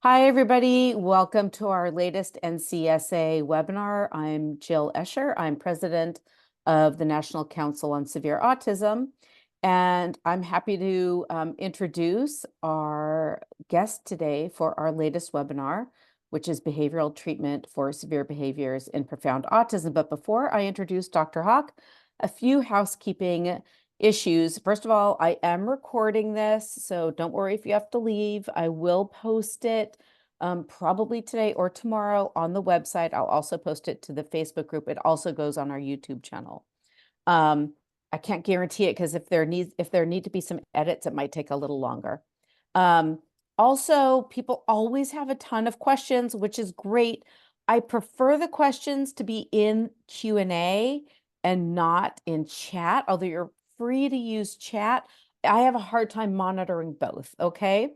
Hi, everybody. Welcome to our latest NCSA webinar. I'm Jill Escher. I'm president of the National Council on Severe Autism, and I'm happy to introduce our guest today for our latest webinar, which is behavioral treatment for severe behaviors in profound autism. But before I introduce Dr. Hawk, a few housekeeping issues. First of all, I am recording this, so don't worry if you have to leave. I will post it probably today or tomorrow on the website. I'll also post it to the Facebook group. It also goes on our YouTube channel. I can't guarantee it because if there need to be some edits, it might take a little longer. Also, people always have a ton of questions, which is great. I prefer the questions to be in Q&A and not in chat, although you're free to use chat. I have a hard time monitoring both, okay?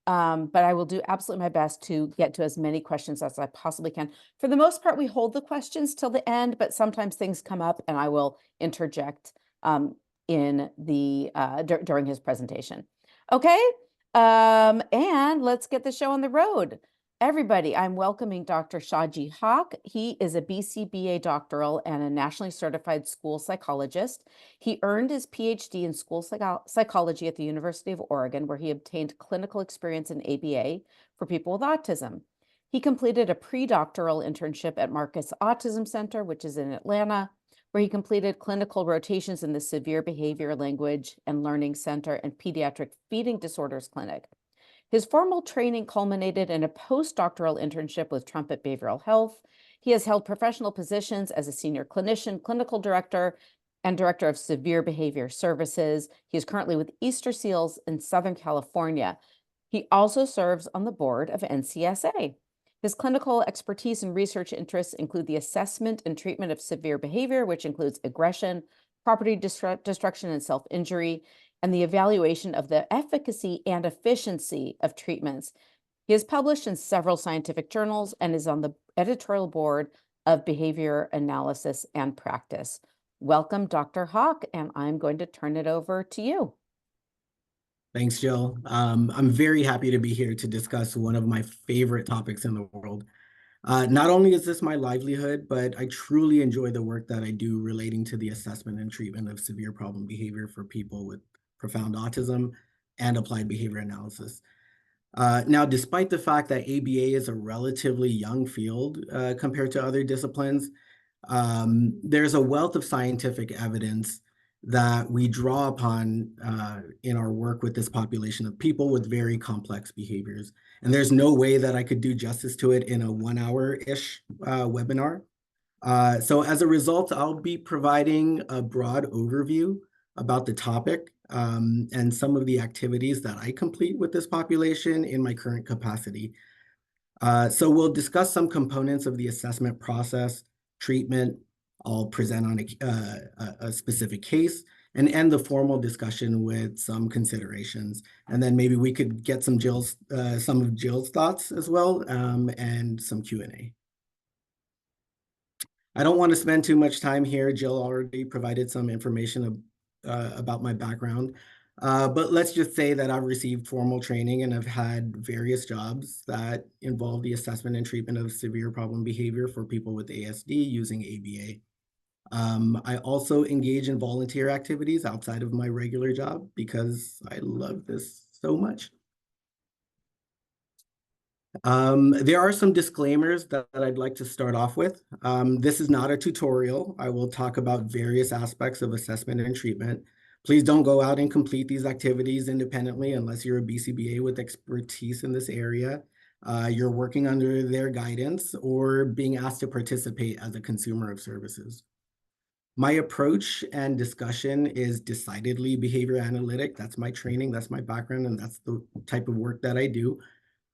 But I will do absolutely my best to get to as many questions as I possibly can. For the most part, we hold the questions till the end, but sometimes things come up and I will interject in the during his presentation. Okay, and let's get the show on the road. Everybody, I'm welcoming Dr. Shaji Hawk. He is a BCBA doctoral and a nationally certified school psychologist. He earned his PhD in school psychology at the University of Oregon, where he obtained clinical experience in ABA for people with autism. He completed a pre-doctoral internship at Marcus Autism Center, which is in Atlanta, where he completed clinical rotations in the Severe Behavior, Language, and Learning Center and Pediatric Feeding Disorders Clinic. His formal training culminated in a postdoctoral internship with Trumpet Behavioral Health. He has held professional positions as a senior clinician, clinical director, and director of severe behavior services. He is currently with Easter Seals in Southern California. He also serves on the board of NCSA. His clinical expertise and research interests include the assessment and treatment of severe behavior, which includes aggression, property destruction, and self-injury, and the evaluation of the efficacy and efficiency of treatments. He has published in several scientific journals and is on the editorial board of Behavior Analysis and Practice. Welcome, Dr. Hawk, and I'm going to turn it over to you. Thanks, Jill. I'm very happy to be here to discuss one of my favorite topics in the world. Not only is this my livelihood, but I truly enjoy the work that I do relating to the assessment and treatment of severe problem behavior for people with profound autism and applied behavior analysis. Now, despite the fact that ABA is a relatively young field compared to other disciplines, there's a wealth of scientific evidence that we draw upon in our work with this population of people with very complex behaviors. And there's no way that I could do justice to it in a 1 hour-ish webinar. So as a result, I'll be providing a broad overview about the topic and some of the activities that I complete with this population in my current capacity. So we'll discuss some components of the assessment process, treatment. I'll present on a specific case and end the formal discussion with some considerations. And then maybe we could get some of Jill's thoughts as well and some Q&A. I don't want to spend too much time here. Jill already provided some information about my background. But let's just say that I've received formal training and I've had various jobs that involve the assessment and treatment of severe problem behavior for people with ASD using ABA. I also engage in volunteer activities outside of my regular job because I love this so much. There are some disclaimers that I'd like to start off with. This is not a tutorial. I will talk about various aspects of assessment and treatment. Please don't go out and complete these activities independently unless you're a BCBA with expertise in this area. You're working under their guidance or being asked to participate as a consumer of services. My approach and discussion is decidedly behavior analytic. That's my training, that's my background, and that's the type of work that I do.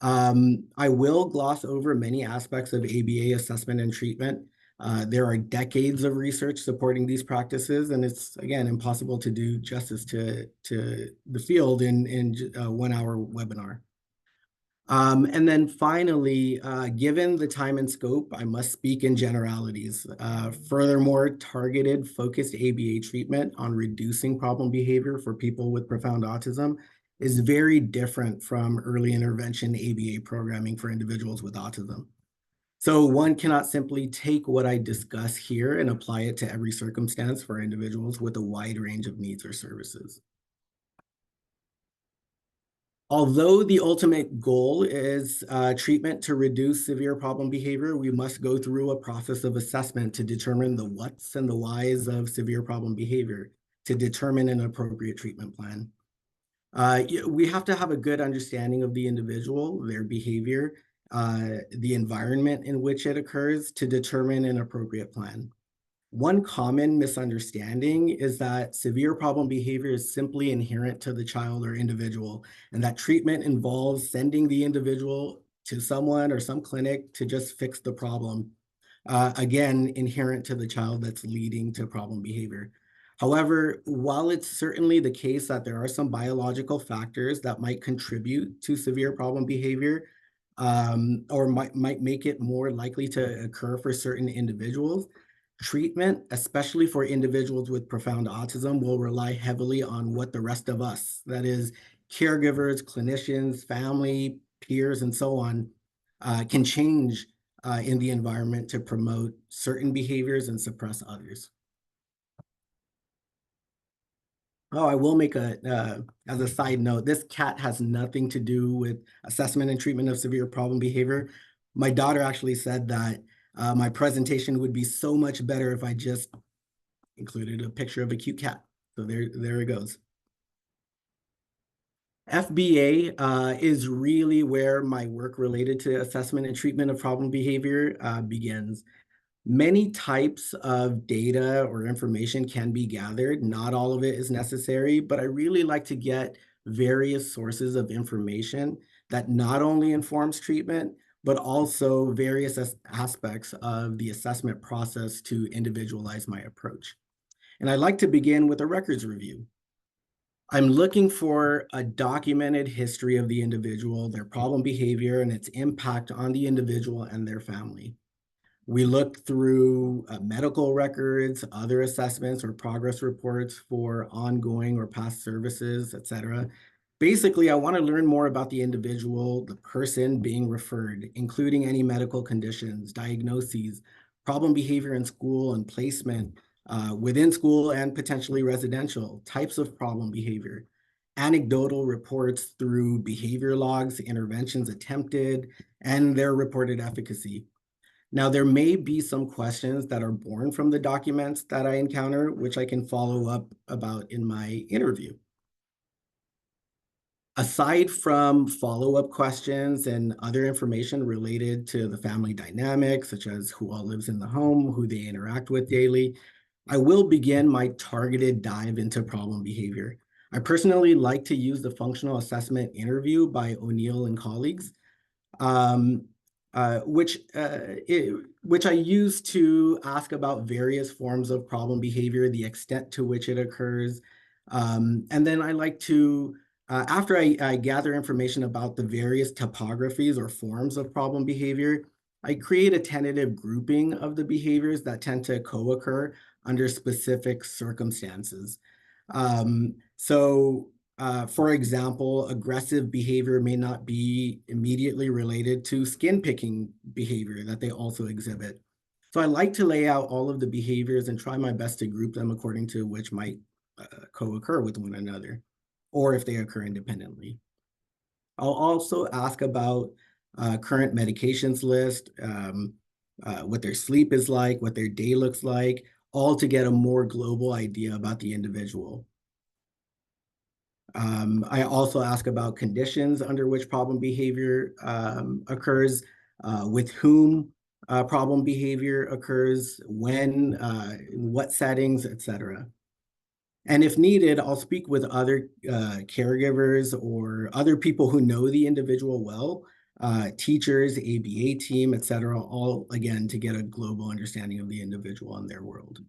I will gloss over many aspects of ABA assessment and treatment. There are decades of research supporting these practices, and it's, again, impossible to do justice to the field in a 1 hour webinar. And then finally, given the time and scope, I must speak in generalities. Furthermore, targeted, focused ABA treatment on reducing problem behavior for people with profound autism is very different from early intervention ABA programming for individuals with autism. So one cannot simply take what I discuss here and apply it to every circumstance for individuals with a wide range of needs or services. Although the ultimate goal is treatment to reduce severe problem behavior, we must go through a process of assessment to determine the whats and the whys of severe problem behavior to determine an appropriate treatment plan. We have to have a good understanding of the individual, their behavior, the environment in which it occurs to determine an appropriate plan. One common misunderstanding is that severe problem behavior is simply inherent to the child or individual, and that treatment involves sending the individual to someone or some clinic to just fix the problem. Again, inherent to the child that's leading to problem behavior. However, while it's certainly the case that there are some biological factors that might contribute to severe problem behavior, or might make it more likely to occur for certain individuals, treatment, especially for individuals with profound autism, will rely heavily on what the rest of us, that is, caregivers, clinicians, family, peers, and so on, can change in the environment to promote certain behaviors and suppress others. Oh, I will make as a side note, this cat has nothing to do with assessment and treatment of severe problem behavior. My daughter actually said that my presentation would be so much better if I just included a picture of a cute cat. So there it goes. FBA is really where my work related to assessment and treatment of problem behavior begins. Many types of data or information can be gathered. Not all of it is necessary, but I really like to get various sources of information that not only informs treatment, but also various aspects of the assessment process to individualize my approach. And I'd like to begin with a records review. I'm looking for a documented history of the individual, their problem behavior, and its impact on the individual and their family. We look through medical records, other assessments or progress reports for ongoing or past services, etc. Basically, I want to learn more about the individual, the person being referred, including any medical conditions, diagnoses, problem behavior in school and placement, within school and potentially residential, types of problem behavior, anecdotal reports through behavior logs, interventions attempted, and their reported efficacy. Now, there may be some questions that are born from the documents that I encounter, which I can follow up about in my interview. Aside from follow-up questions and other information related to the family dynamics, such as who all lives in the home, who they interact with daily, I will begin my targeted dive into problem behavior. I personally like to use the functional assessment interview by O'Neill and colleagues, um, which I use to ask about various forms of problem behavior, the extent to which it occurs. And then I like to, after I gather information about the various topographies or forms of problem behavior, I create a tentative grouping of the behaviors that tend to co-occur under specific circumstances. For example, aggressive behavior may not be immediately related to skin picking behavior that they also exhibit. So I like to lay out all of the behaviors and try my best to group them according to which might co-occur with one another, or if they occur independently. I'll also ask about current medications list, what their sleep is like, what their day looks like, all to get a more global idea about the individual. I also ask about conditions under which problem behavior occurs, with whom problem behavior occurs, when, in what settings, etc. And if needed, I'll speak with other caregivers or other people who know the individual well, teachers, ABA team, etc., all again to get a global understanding of the individual and their world.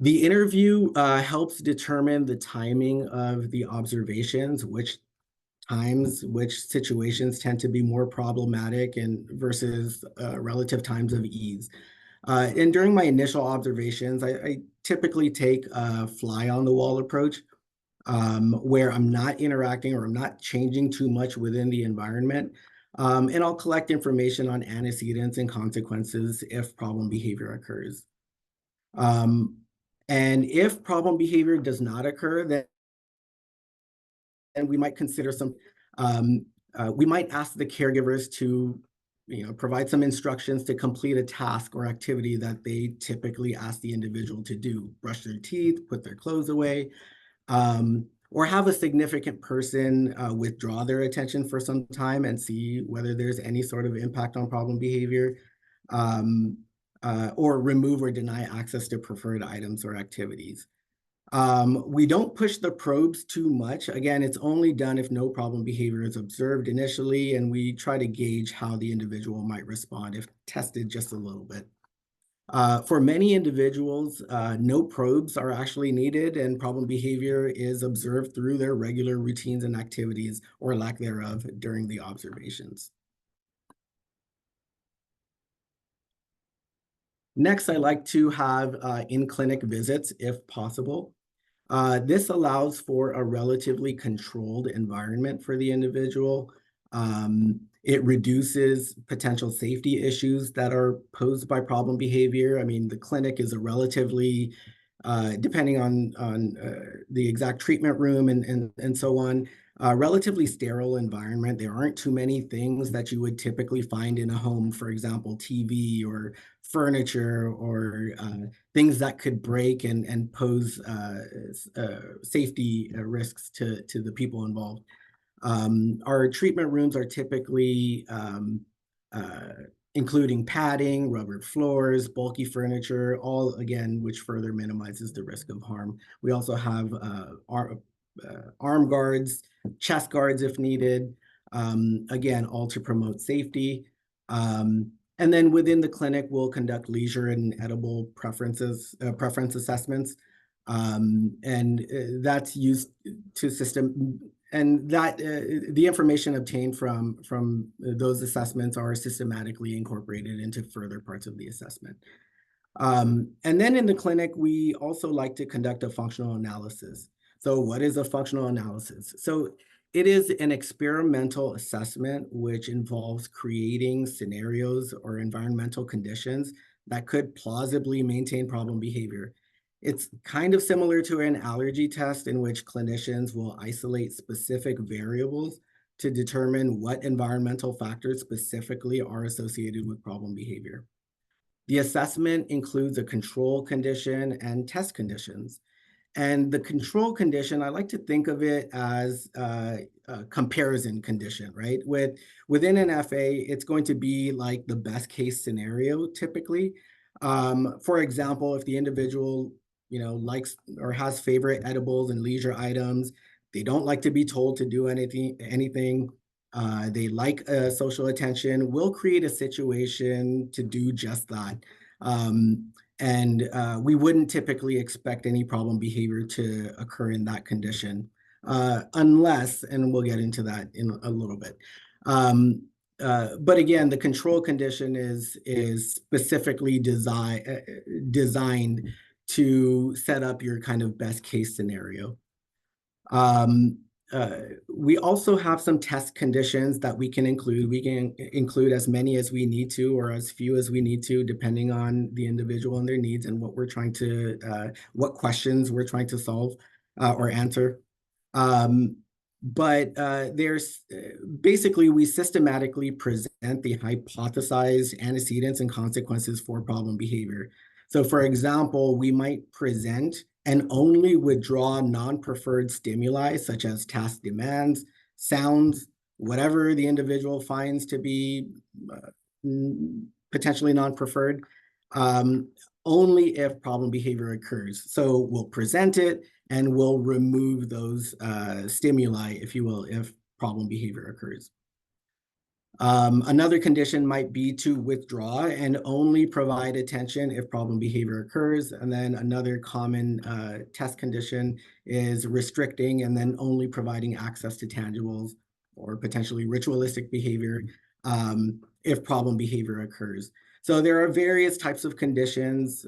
The interview helps determine the timing of the observations, which situations tend to be more problematic and versus relative times of ease. And during my initial observations, I typically take a fly on the wall approach, where I'm not interacting or I'm not changing too much within the environment. And I'll collect information on antecedents and consequences if problem behavior occurs. Um, and if problem behavior does not occur, then we might consider um, we might ask the caregivers to, provide some instructions to complete a task or activity that they typically ask the individual to do: brush their teeth, put their clothes away, or have a significant person withdraw their attention for some time and see whether there's any sort of impact on problem behavior, um, or remove or deny access to preferred items or activities. We don't push the probes too much. Again, it's only done if no problem behavior is observed initially, and we try to gauge how the individual might respond if tested just a little bit. For many individuals, no probes are actually needed, and problem behavior is observed through their regular routines and activities, or lack thereof, during the observations. Next, I like to have in-clinic visits if possible. This allows for a relatively controlled environment for the individual. It reduces potential safety issues that are posed by problem behavior. I mean, the clinic is a relatively, depending on the exact treatment room and so on, relatively sterile environment. There aren't too many things that you would typically find in a home, for example, TV or furniture or things that could break and pose safety risks to the people involved. Our treatment rooms are typically uh, including padding, rubber floors, bulky furniture, all again, which further minimizes the risk of harm. We also have arm guards, chest guards if needed, again, all to promote safety. And then within the clinic, we'll conduct leisure and edible preference assessments. And that's used to system and that the information obtained from those assessments are systematically incorporated into further parts of the assessment. And then in the clinic, we also like to conduct a functional analysis. So what is a functional analysis? So it is an experimental assessment which involves creating scenarios or environmental conditions that could plausibly maintain problem behavior. It's kind of similar to an allergy test in which clinicians will isolate specific variables to determine what environmental factors specifically are associated with problem behavior. The assessment includes a control condition and test conditions. And the control condition, I like to think of it as a comparison condition, right? Within an FA, it's going to be like the best case scenario typically. For example, if the individual, likes or has favorite edibles and leisure items, they don't like to be told to do anything. They like social attention. We'll create a situation to do just that. And we wouldn't typically expect any problem behavior to occur in that condition, unless, and we'll get into that in a little bit. But again, the control condition is specifically designed to set up your kind of best case scenario. Um, we also have some test conditions that we can include. We can include as many as we need to, or as few as we need to, depending on the individual and their needs and what we're trying to, what questions we're trying to solve or answer. But there's basically, we systematically present the hypothesized antecedents and consequences for problem behavior. So for example, we might present and only withdraw non-preferred stimuli such as task demands, sounds, whatever the individual finds to be potentially non-preferred, only if problem behavior occurs. So we'll present it and we'll remove those stimuli, if you will, if problem behavior occurs. Another condition might be to withdraw and only provide attention if problem behavior occurs. And then another common test condition is restricting and then only providing access to tangibles or potentially ritualistic behavior if problem behavior occurs. So there are various types of conditions.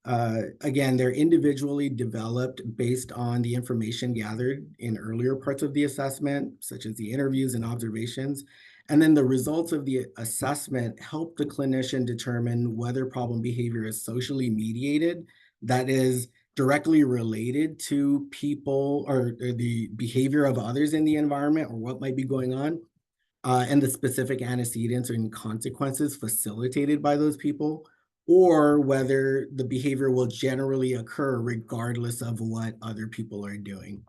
again, they're individually developed based on the information gathered in earlier parts of the assessment, such as the interviews and observations. And then the results of the assessment help the clinician determine whether problem behavior is socially mediated, that is directly related to people or the behavior of others in the environment or what might be going on, and the specific antecedents and consequences facilitated by those people, or whether the behavior will generally occur regardless of what other people are doing.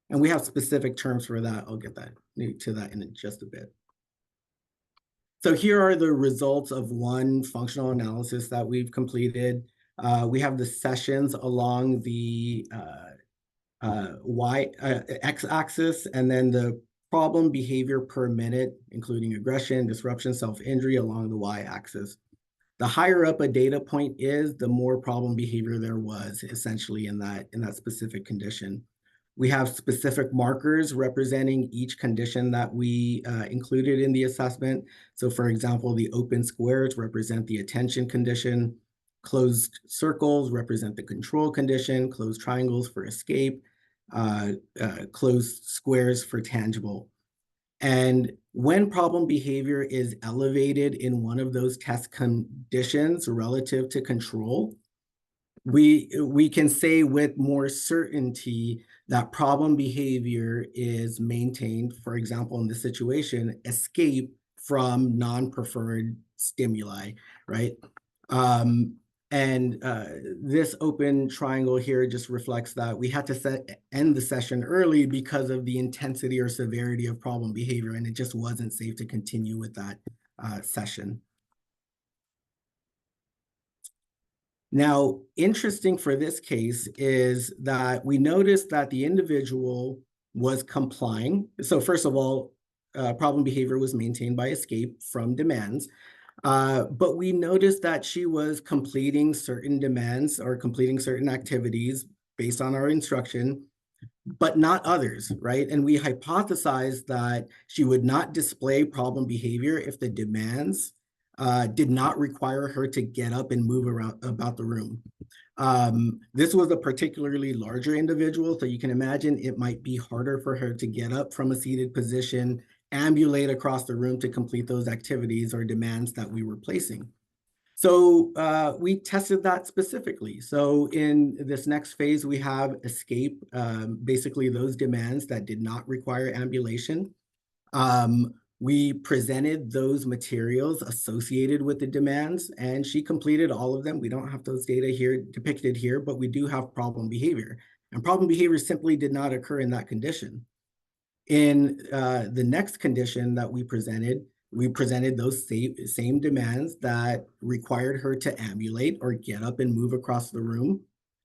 And we have specific terms for that. I'll get to that in just a bit. So here are the results of one functional analysis that we've completed. We have the sessions along the x-axis, and then the problem behavior per minute, including aggression, disruption, self-injury along the y-axis. The higher up a data point is, the more problem behavior there was essentially in that specific condition. We have specific markers representing each condition that we included in the assessment. So for example, the open squares represent the attention condition, closed circles represent the control condition, closed triangles for escape, closed squares for tangible. And when problem behavior is elevated in one of those test conditions relative to control, we can say with more certainty that problem behavior is maintained. For example, in this situation, escape from non-preferred stimuli, right? And this open triangle here just reflects that we had to end the session early because of the intensity or severity of problem behavior, and it just wasn't safe to continue with that session. Now, interesting for this case is that we noticed that the individual was complying. So first of all, problem behavior was maintained by escape from demands. But we noticed that she was completing certain demands or completing certain activities based on our instruction, but not others, right? And we hypothesized that she would not display problem behavior if the demands did not require her to get up and move around about the room. This was a particularly larger individual, so you can imagine it might be harder for her to get up from a seated position, ambulate across the room to complete those activities or demands that we were placing. So we tested that specifically. So in this next phase, we have escape, basically those demands that did not require ambulation. We presented those materials associated with the demands, and she completed all of them. We don't have those data here depicted here, but we do have problem behavior. And problem behavior simply did not occur in that condition. In the next condition that we presented those same demands that required her to ambulate or get up and move across the room,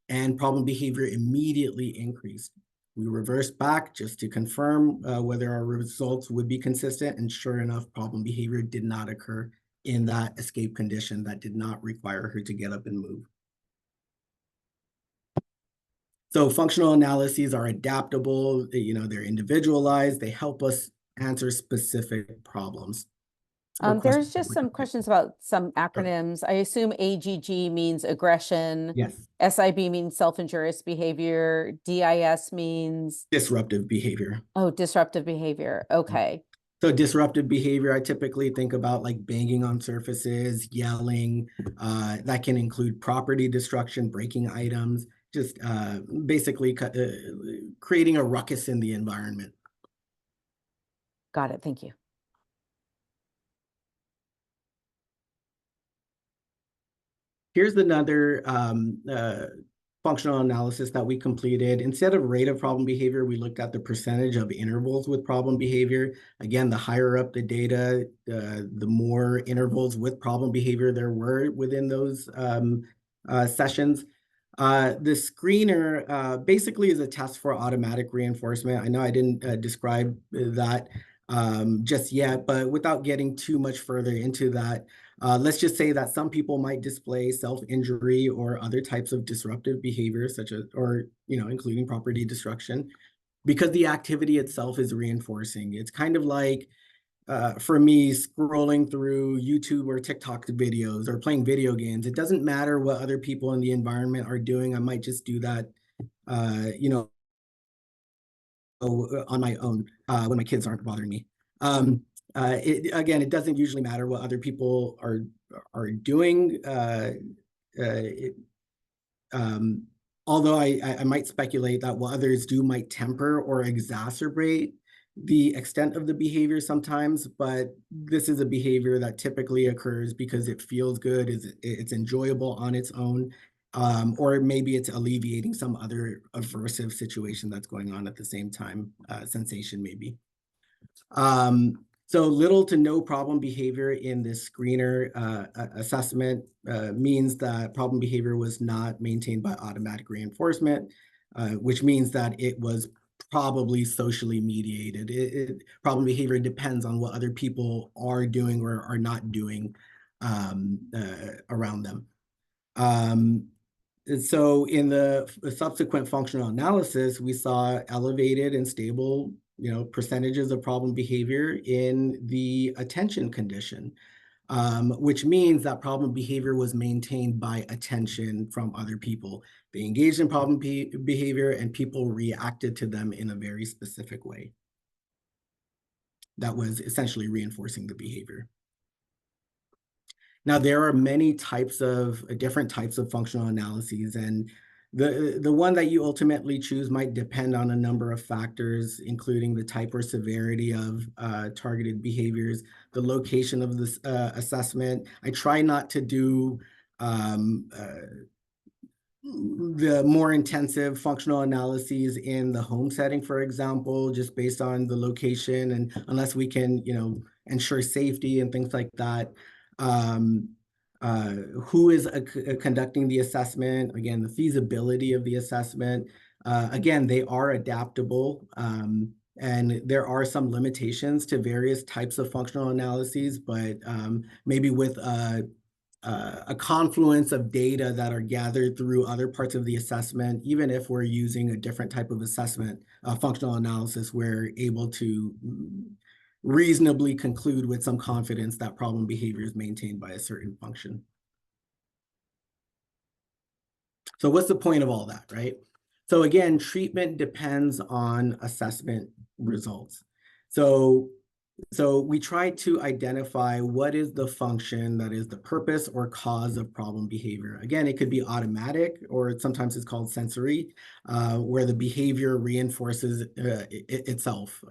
and problem behavior immediately increased. We reversed back just to confirm whether our results would be consistent, and sure enough, problem behavior did not occur in that escape condition that did not require her to get up and move. So functional analyses are adaptable, they're individualized, they help us answer specific problems. There's just some questions about some acronyms. I assume AGG means aggression. Yes. SIB means self-injurious behavior. DIS means disruptive behavior. Oh, disruptive behavior. Okay. So disruptive behavior, I typically think about like banging on surfaces, yelling. That can include property destruction, breaking items, just basically creating a ruckus in the environment. Got it. Thank you. Here's another functional analysis that we completed. Instead of rate of problem behavior, we looked at the percentage of intervals with problem behavior. Again, the higher up the data, the more intervals with problem behavior there were within those sessions. The screener basically is a test for automatic reinforcement. I know I didn't describe that just yet, but without getting too much further into that, let's just say that some people might display self-injury or other types of disruptive behavior, such as, including property destruction, because the activity itself is reinforcing. It's kind of like for me, scrolling through YouTube or TikTok videos or playing video games. It doesn't matter what other people in the environment are doing. I might just do that, you know, on my own when my kids aren't bothering me. Again, it doesn't usually matter what other people are doing. It, um, Although I might speculate that what others do might temper or exacerbate the extent of the behavior sometimes, but this is a behavior that typically occurs because it feels good, it's enjoyable on its own, or maybe it's alleviating some other aversive situation that's going on at the same time, sensation maybe. So little to no problem behavior in this screener assessment means that problem behavior was not maintained by automatic reinforcement, which means that it was probably socially mediated. Problem behavior depends on what other people are doing or are not doing around them. So in the subsequent functional analysis, we saw elevated and stable, percentages of problem behavior in the attention condition, which means that problem behavior was maintained by attention from other people. They engaged in problem behavior and people reacted to them in a very specific way. That was essentially reinforcing the behavior. Now, there are many different types of functional analyses, and the one that you ultimately choose might depend on a number of factors, including the type or severity of targeted behaviors, the location of this assessment. I try not to do the more intensive functional analyses in the home setting, for example, just based on the location, and unless we can, ensure safety and things like that. Um, who is conducting the assessment? Again, the feasibility of the assessment. Again, they are adaptable, and there are some limitations to various types of functional analyses, but maybe with a confluence of data that are gathered through other parts of the assessment, even if we're using a different type of assessment, functional analysis, we're able to reasonably conclude with some confidence that problem behavior is maintained by a certain function. So what's the point of all that, right? So again, treatment depends on assessment results. So we try to identify what is the function that is the purpose or cause of problem behavior. Again, it could be automatic, or sometimes it's called sensory, where the behavior reinforces itself.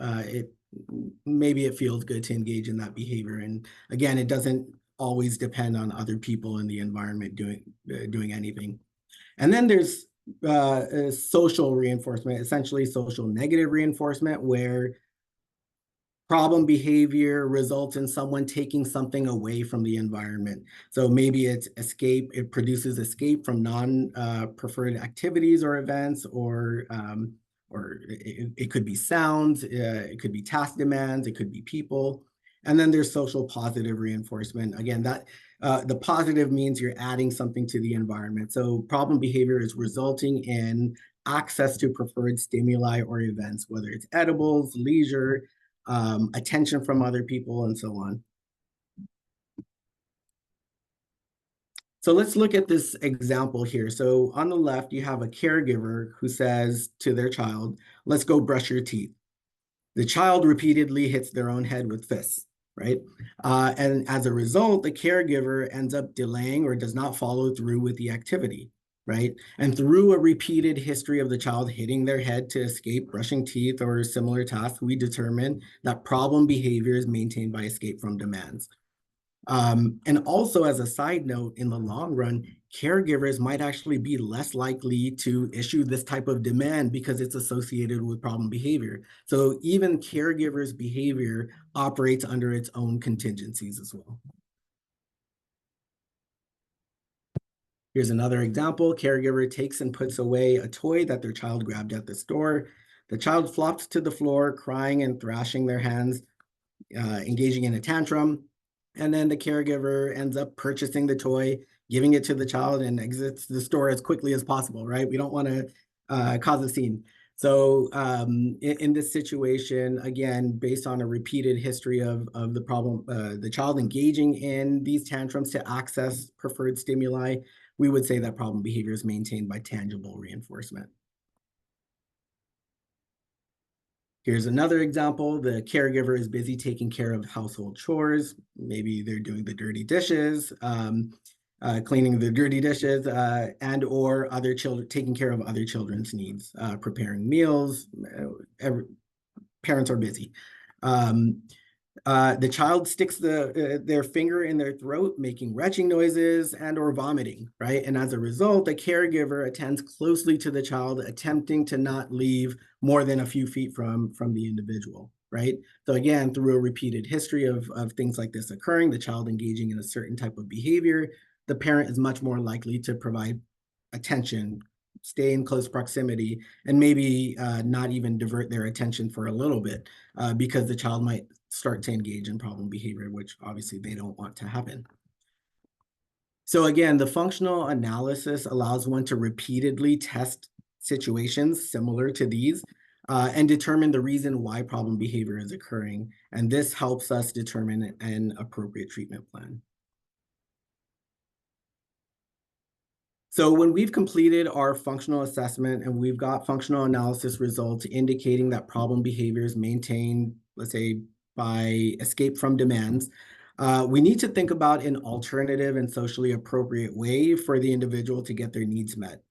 Maybe it feels good to engage in that behavior. And again, it doesn't always depend on other people in the environment doing anything. And then there's social reinforcement, essentially social negative reinforcement, where problem behavior results in someone taking something away from the environment. So maybe it's escape, it produces escape from non-preferred activities or events, or it could be sounds, it could be task demands, it could be people. And then there's social positive reinforcement. Again, that the positive means you're adding something to the environment. So problem behavior is resulting in access to preferred stimuli or events, whether it's edibles, leisure, attention from other people, and so on. So let's look at this example here. So on the left, you have a caregiver who says to their child, "Let's go brush your teeth." The child repeatedly hits their own head with fists, right? And as a result, the caregiver ends up delaying or does not follow through with the activity, right? And through a repeated history of the child hitting their head to escape brushing teeth or similar tasks, we determine that problem behavior is maintained by escape from demands. And also, as a side note, in the long run, caregivers might actually be less likely to issue this type of demand because it's associated with problem behavior. So even caregivers' behavior operates under its own contingencies as well. Here's another example. Caregiver takes and puts away a toy that their child grabbed at the store. The child flops to the floor, crying and thrashing their hands, engaging in a tantrum. And then the caregiver ends up purchasing the toy, giving it to the child, and exits the store as quickly as possible, right? We don't want to cause a scene. So in this situation, again, based on a repeated history of the problem, the child engaging in these tantrums to access preferred stimuli, we would say that problem behavior is maintained by tangible reinforcement. Here's another example. The caregiver is busy taking care of household chores. Maybe they're doing the dirty dishes, cleaning the dirty dishes, and or other children, taking care of other children's needs, preparing meals. Parents are busy. The child sticks their finger in their throat, making retching noises and or vomiting, right? And as a result, the caregiver attends closely to the child, attempting to not leave more than a few feet from the individual, right? So again, through a repeated history of things like this occurring, the child engaging in a certain type of behavior, the parent is much more likely to provide attention, stay in close proximity, and maybe not even divert their attention for a little bit because the child might start to engage in problem behavior, which obviously they don't want to happen. So again, the functional analysis allows one to repeatedly test situations similar to these and determine the reason why problem behavior is occurring. And this helps us determine an appropriate treatment plan. So when we've completed our functional assessment and we've got functional analysis results indicating that problem behavior is maintained, let's say, by escape from demands, we need to think about an alternative and socially appropriate way for the individual to get their needs met.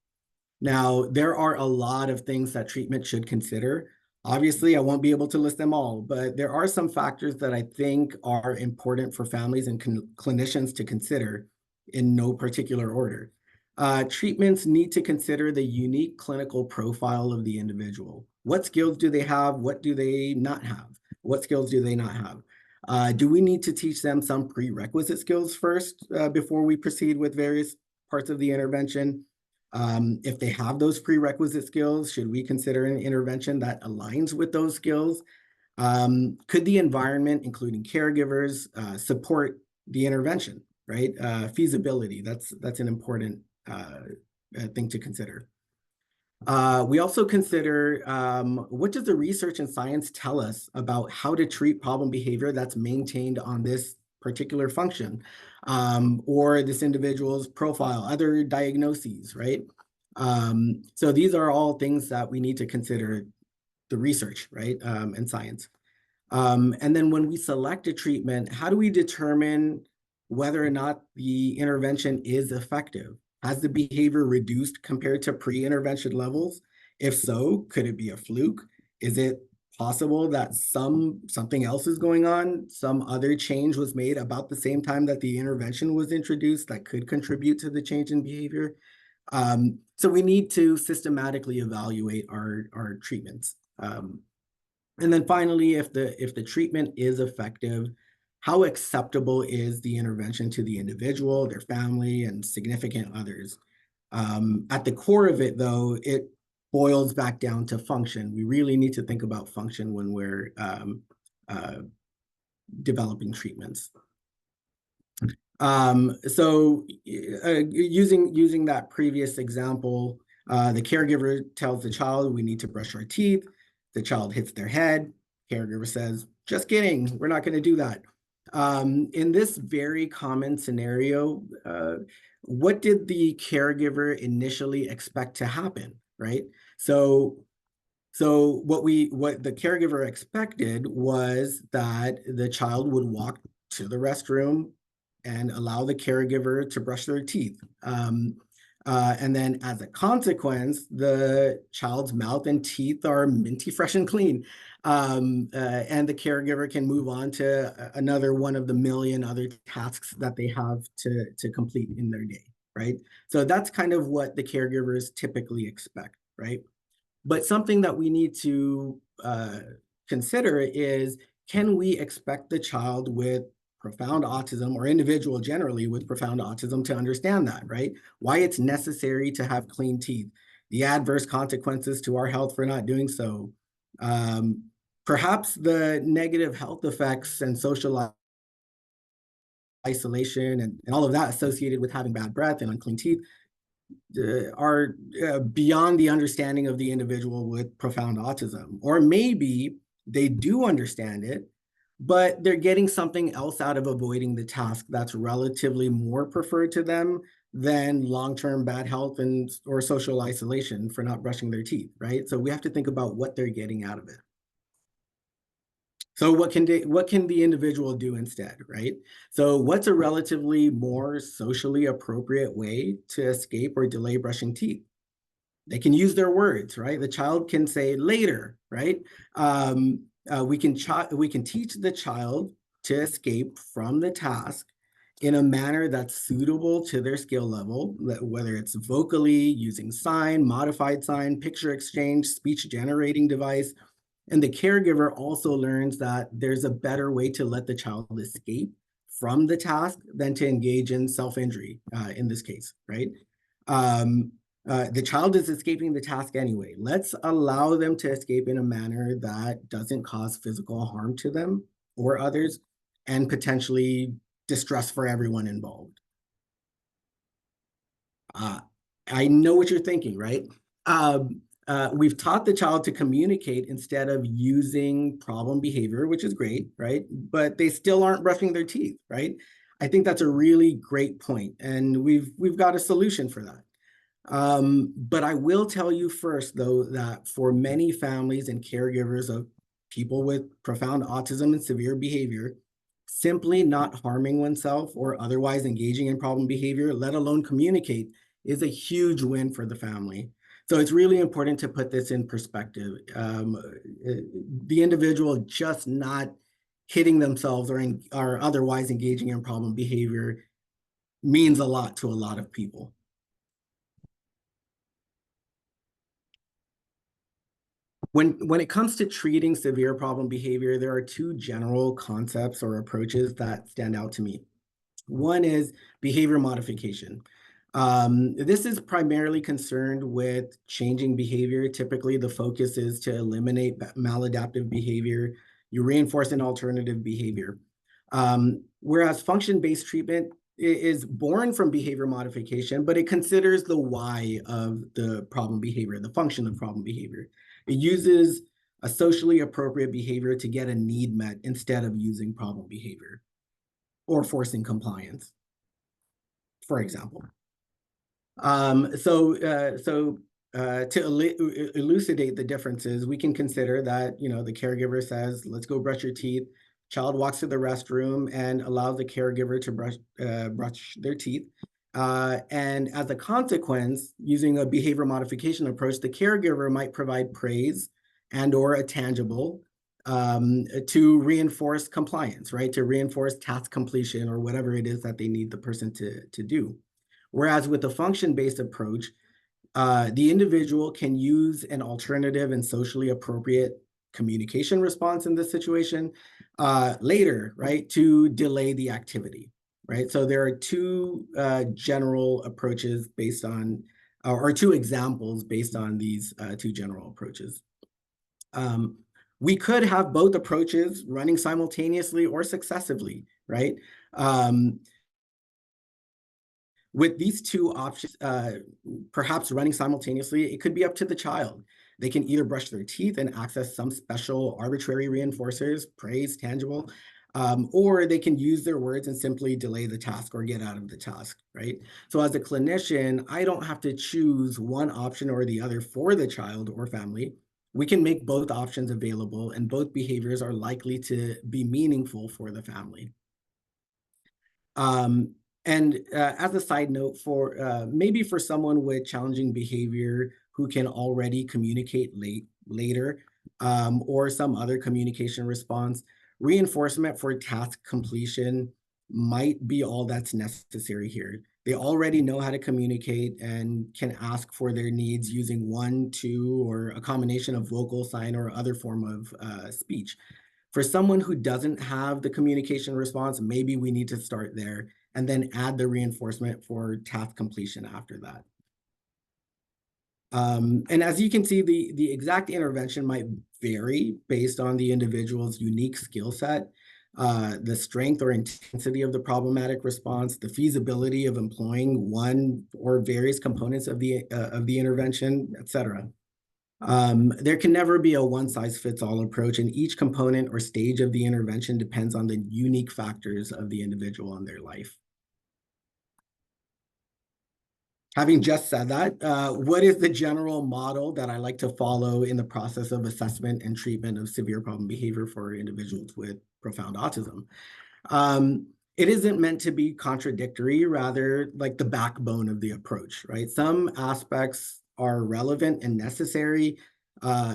Now, there are a lot of things that treatment should consider. Obviously, I won't be able to list them all, but there are some factors that I think are important for families and clinicians to consider in no particular order. Treatments need to consider the unique clinical profile of the individual. What skills do they have? What do they not have? What skills do they not have? Do we need to teach them some prerequisite skills first before we proceed with various parts of the intervention? If they have those prerequisite skills, should we consider an intervention that aligns with those skills? Could the environment, including caregivers, support the intervention, right? Feasibility, that's an important thing to consider. We also consider what does the research and science tell us about how to treat problem behavior that's maintained on this particular function or this individual's profile, other diagnoses, right? So these are all things that we need to consider the research, right, and science. And then when we select a treatment, how do we determine whether or not the intervention is effective? Has the behavior reduced compared to pre-intervention levels? If so, could it be a fluke? Is it possible that something else is going on? Some other change was made about the same time that the intervention was introduced that could contribute to the change in behavior? So we need to systematically evaluate our treatments. And then finally, if the treatment is effective, how acceptable is the intervention to the individual, their family, and significant others? At the core of it, though, it boils back down to function. We really need to think about function when we're developing treatments. So using that previous example, the caregiver tells the child, we need to brush our teeth. The child hits their head. Caregiver says, just kidding, we're not going to do that. In this very common scenario, what did the caregiver initially expect to happen, right? So what the caregiver expected was that the child would walk to the restroom and allow the caregiver to brush their teeth. And then as a consequence, the child's mouth and teeth are minty fresh and clean. And the caregiver can move on to another one of the million other tasks that they have to complete in their day, right? So that's kind of what the caregivers typically expect, right? But something that we need to consider is, can we expect the child with profound autism or individual generally with profound autism to understand that, right? Why it's necessary to have clean teeth, the adverse consequences to our health for not doing so, perhaps the negative health effects and social isolation and all of that associated with having bad breath and unclean teeth. are beyond the understanding of the individual with profound autism. Or maybe they do understand it, but they're getting something else out of avoiding the task that's relatively more preferred to them than long-term bad health and or social isolation for not brushing their teeth, right? So we have to think about what they're getting out of it. So what can the individual do instead, right? So what's a relatively more socially appropriate way to escape or delay brushing teeth? They can use their words, right? The child can say later, right? We can teach the child to escape from the task in a manner that's suitable to their skill level, whether it's vocally, using sign, modified sign, picture exchange, speech generating device. And the caregiver also learns that there's a better way to let the child escape from the task than to engage in self-injury, in this case, right? Um, the child is escaping the task anyway. Let's allow them to escape in a manner that doesn't cause physical harm to them or others and potentially distress for everyone involved. Uh, I know what you're thinking, right? We've taught the child to communicate instead of using problem behavior, which is great, right? But they still aren't brushing their teeth, right? I think that's a really great point, and we've got a solution for that. But I will tell you first, though, that for many families and caregivers of people with profound autism and severe behavior, simply not harming oneself or otherwise engaging in problem behavior, let alone communicate, is a huge win for the family. So it's really important to put this in perspective. The individual just not hitting themselves or otherwise engaging in problem behavior means a lot to a lot of people. When it comes to treating severe problem behavior, there are two general concepts or approaches that stand out to me. One is behavior modification. This is primarily concerned with changing behavior. Typically, the focus is to eliminate maladaptive behavior. You reinforce an alternative behavior. Whereas function-based treatment is born from behavior modification, but it considers the why of the problem behavior, the function of problem behavior. It uses a socially appropriate behavior to get a need met instead of using problem behavior or forcing compliance, for example. To elucidate the differences, we can consider that, the caregiver says, let's go brush your teeth. Child walks to the restroom and allows the caregiver to brush their teeth. And as a consequence, using a behavior modification approach, the caregiver might provide praise and or a tangible to reinforce compliance, right? To reinforce task completion or whatever it is that they need the person to do. Whereas with the function-based approach, the individual can use an alternative and socially appropriate communication response in this situation later, right, to delay the activity, right? So there are two general approaches based on, or two examples based on these two general approaches. We could have both approaches running simultaneously or successively, right? With these two options, perhaps running simultaneously, it could be up to the child. They can either brush their teeth and access some special arbitrary reinforcers, praise, tangible, or they can use their words and simply delay the task or get out of the task, right? So as a clinician, I don't have to choose one option or the other for the child or family. We can make both options available, and both behaviors are likely to be meaningful for the family. Um, and as a side note, for maybe for someone with challenging behavior who can already communicate later, or some other communication response, reinforcement for task completion might be all that's necessary here. They already know how to communicate and can ask for their needs using one, two, or a combination of vocal, sign, or other form of speech. For someone who doesn't have the communication response, maybe we need to start there and then add the reinforcement for task completion after that. And as you can see, the exact intervention might vary based on the individual's unique skill set. the strength or intensity of the problematic response, the feasibility of employing one or various components of the intervention, et cetera. There can never be a one-size-fits-all approach, and each component or stage of the intervention depends on the unique factors of the individual and their life. Having just said that, what is the general model that I like to follow in the process of assessment and treatment of severe problem behavior for individuals with profound autism? It isn't meant to be contradictory, rather like the backbone of the approach, right? Some aspects are relevant and necessary.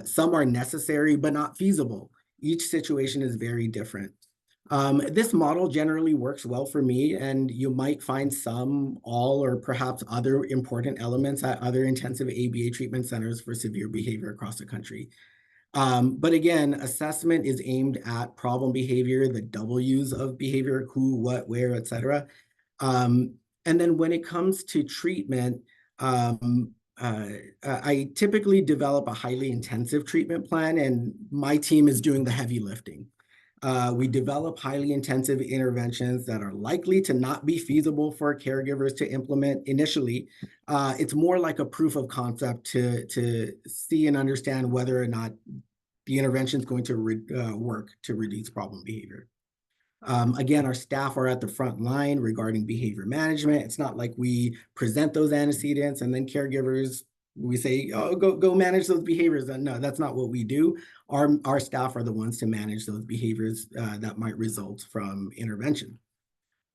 Some are necessary but not feasible. Each situation is very different. This model generally works well for me, and you might find some, all, or perhaps other important elements at other intensive ABA treatment centers for severe behavior across the country. But again, assessment is aimed at problem behavior, the W's of behavior, who, what, where, et cetera. And then when it comes to treatment, I typically develop a highly intensive treatment plan, and my team is doing the heavy lifting. We develop highly intensive interventions that are likely to not be feasible for caregivers to implement initially. It's more like a proof of concept to see and understand whether or not the intervention is going to work to reduce problem behavior. Again, our staff are at the front line regarding behavior management. It's not like we present those antecedents and then caregivers, we say, oh, go manage those behaviors. No, that's not what we do. Our staff are the ones to manage those behaviors that might result from intervention.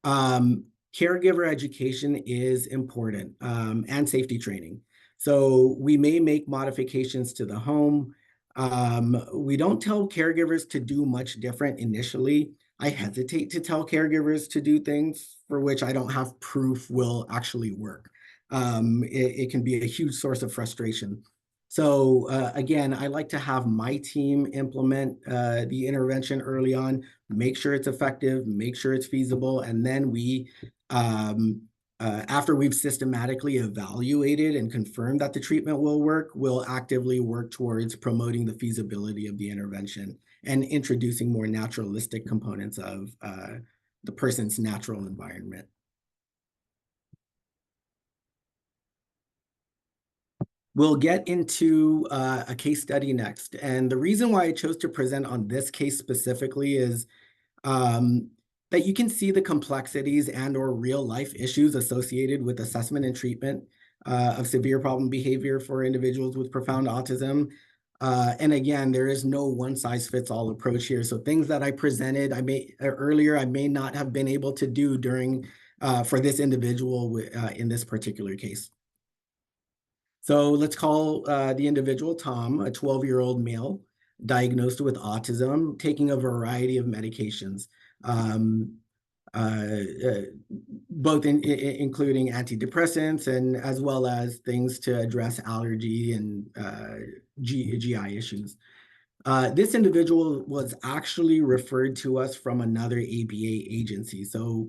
Caregiver education is important, and safety training. So we may make modifications to the home. We don't tell caregivers to do much different initially. I hesitate to tell caregivers to do things for which I don't have proof will actually work. It can be a huge source of frustration. So again, I like to have my team implement the intervention early on, make sure it's effective, make sure it's feasible, and then we, after we've systematically evaluated and confirmed that the treatment will work, we'll actively work towards promoting the feasibility of the intervention and introducing more naturalistic components of the person's natural environment. We'll get into a case study next. And the reason why I chose to present on this case specifically is that you can see the complexities and or real life issues associated with assessment and treatment of severe problem behavior for individuals with profound autism. And again, there is no one size fits all approach here. So things that I presented earlier, I may not have been able to do during for this individual in this particular case. So let's call the individual Tom, a 12-year-old male diagnosed with autism, taking a variety of medications, both including antidepressants and as well as things to address allergy and GI issues. This individual was actually referred to us from another ABA agency. So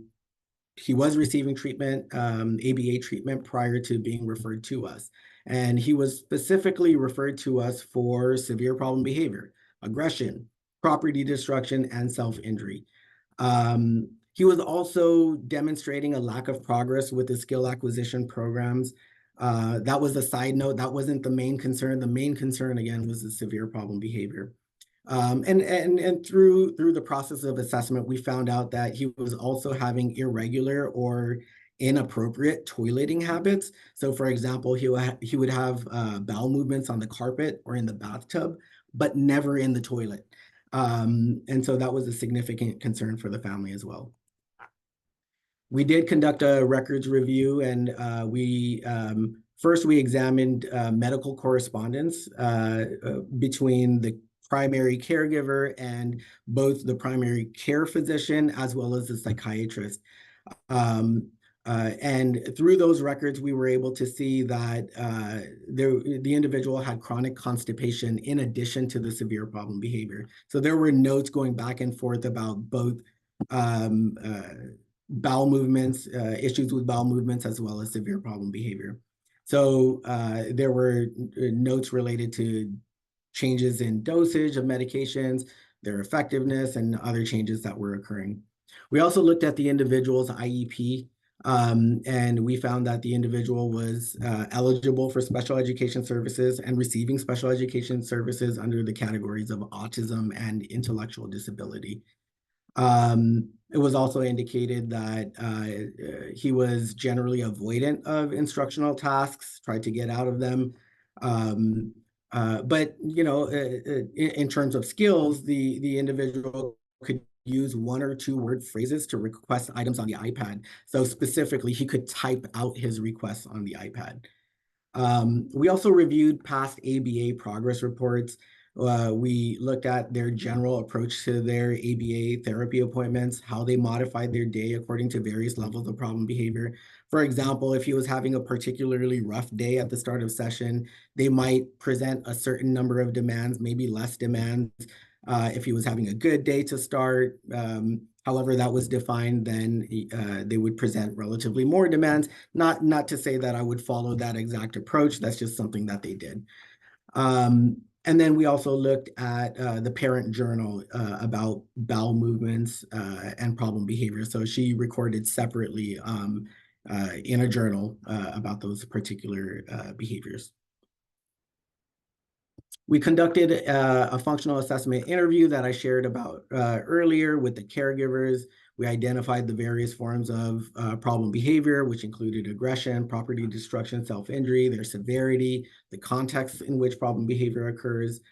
he was receiving treatment, ABA treatment, prior to being referred to us. And he was specifically referred to us for severe problem behavior, aggression, property destruction, and self-injury. He was also demonstrating a lack of progress with his skill acquisition programs. That was a side note. That wasn't the main concern. The main concern, again, was the severe problem behavior. And through the process of assessment, we found out that he was also having irregular or inappropriate toileting habits. So, for example, he would have bowel movements on the carpet or in the bathtub, but never in the toilet. And so that was a significant concern for the family as well. We did conduct a records review, and first we examined medical correspondence between the primary caregiver and both the primary care physician as well as the psychiatrist. And through those records, we were able to see that the individual had chronic constipation in addition to the severe problem behavior. So there were notes going back and forth about both bowel movements, issues with bowel movements, as well as severe problem behavior. So there were notes related to changes in dosage of medications, their effectiveness, and other changes that were occurring. We also looked at the individual's IEP, and we found that the individual was eligible for special education services and receiving special education services under the categories of autism and intellectual disability. It was also indicated that he was generally avoidant of instructional tasks, tried to get out of them. Um, but in terms of skills, the individual could use one or two word phrases to request items on the iPad. So specifically, he could type out his requests on the iPad. We also reviewed past ABA progress reports. We looked at their general approach to their ABA therapy appointments, how they modified their day according to various levels of problem behavior. For example, if he was having a particularly rough day at the start of session, they might present a certain number of demands, maybe less demands. If he was having a good day to start, however that was defined, then they would present relatively more demands. Not to say that I would follow that exact approach. That's just something that they did. And then we also looked at the parent journal about bowel movements and problem behavior. So she recorded separately in a journal about those particular behaviors. We conducted a functional assessment interview that I shared about earlier with the caregivers. We identified the various forms of problem behavior, which included aggression, property destruction, self-injury, their severity, the context in which problem behavior occurs,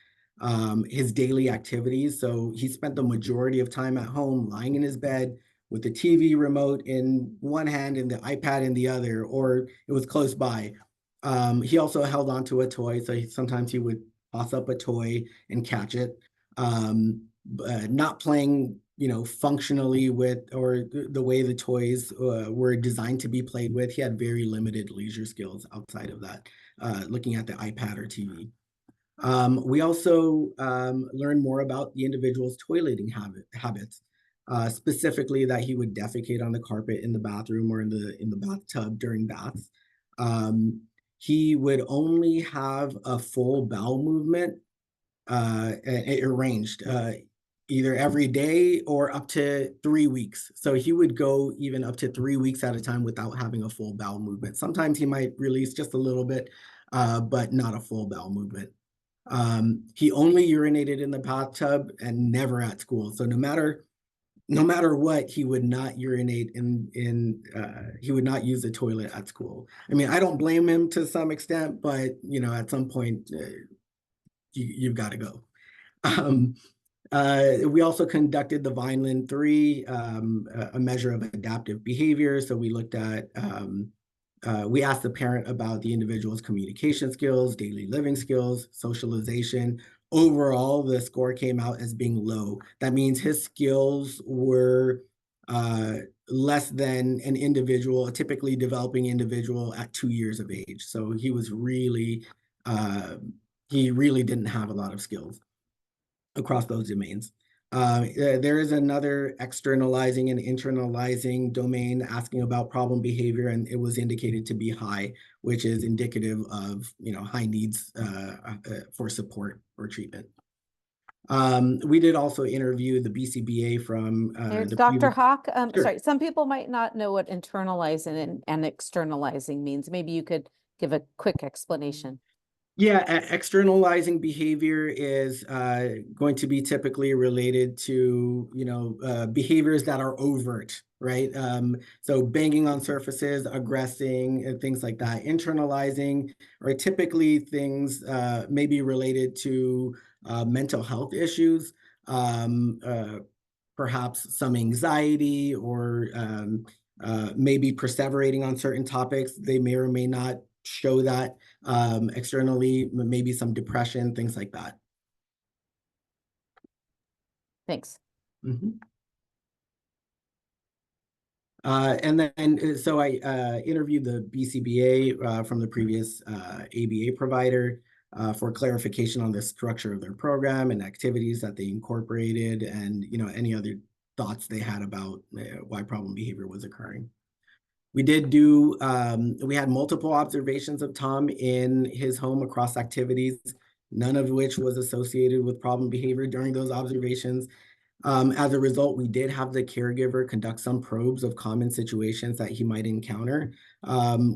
his daily activities. So he spent the majority of time at home lying in his bed with the TV remote in one hand and the iPad in the other, or it was close by. He also held on to a toy, so sometimes he would toss up a toy and catch it. Not playing, functionally with or the way the toys were designed to be played with. He had very limited leisure skills outside of that, looking at the iPad or TV. We also learned more about the individual's toileting habits, specifically that he would defecate on the carpet in the bathroom or in the bathtub during baths. He would only have a full bowel movement arranged either every day or up to 3 weeks. So he would go even up to 3 weeks at a time without having a full bowel movement. Sometimes he might release just a little bit, but not a full bowel movement. He only urinated in the bathtub and never at school. So no matter what, he would not urinate he would not use the toilet at school. I mean, I don't blame him to some extent, but at some point you've got to go. We also conducted the Vineland-3, a measure of adaptive behavior. So we looked at we asked the parent about the individual's communication skills, daily living skills, socialization. Overall, the score came out as being low. That means his skills were less than an individual, a typically developing individual at 2 years of age. So he really didn't have a lot of skills across those domains. There is another externalizing and internalizing domain asking about problem behavior, and it was indicated to be high, which is indicative of high needs for support or treatment. We did also interview the BCBA from the Dr. previous. Hawk, Sure. sorry, some people might not know what internalizing and externalizing means. Maybe you could give a quick explanation. Yeah, externalizing behavior is going to be typically related to, behaviors that are overt, right? So banging on surfaces, aggressing, and things like that. Internalizing are typically things maybe related to mental health issues, perhaps some anxiety, or maybe perseverating on certain topics. They may or may not show that externally, maybe some depression, things like that. Thanks. Mm-hmm. And then, so I interviewed the BCBA from the previous ABA provider for clarification on the structure of their program and activities that they incorporated, and any other thoughts they had about why problem behavior was occurring. We had multiple observations of Tom in his home across activities. none of which was associated with problem behavior during those observations. As a result, we did have the caregiver conduct some probes of common situations that he might encounter,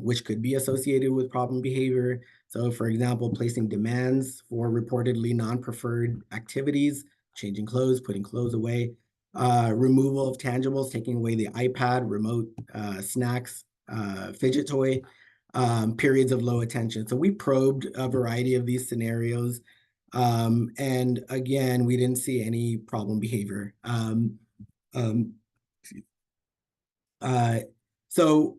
which could be associated with problem behavior. So, for example, placing demands for reportedly non-preferred activities, changing clothes, putting clothes away, removal of tangibles, taking away the iPad, remote snacks, fidget toy, periods of low attention. So we probed a variety of these scenarios. And again, we didn't see any problem behavior. Um, uh, so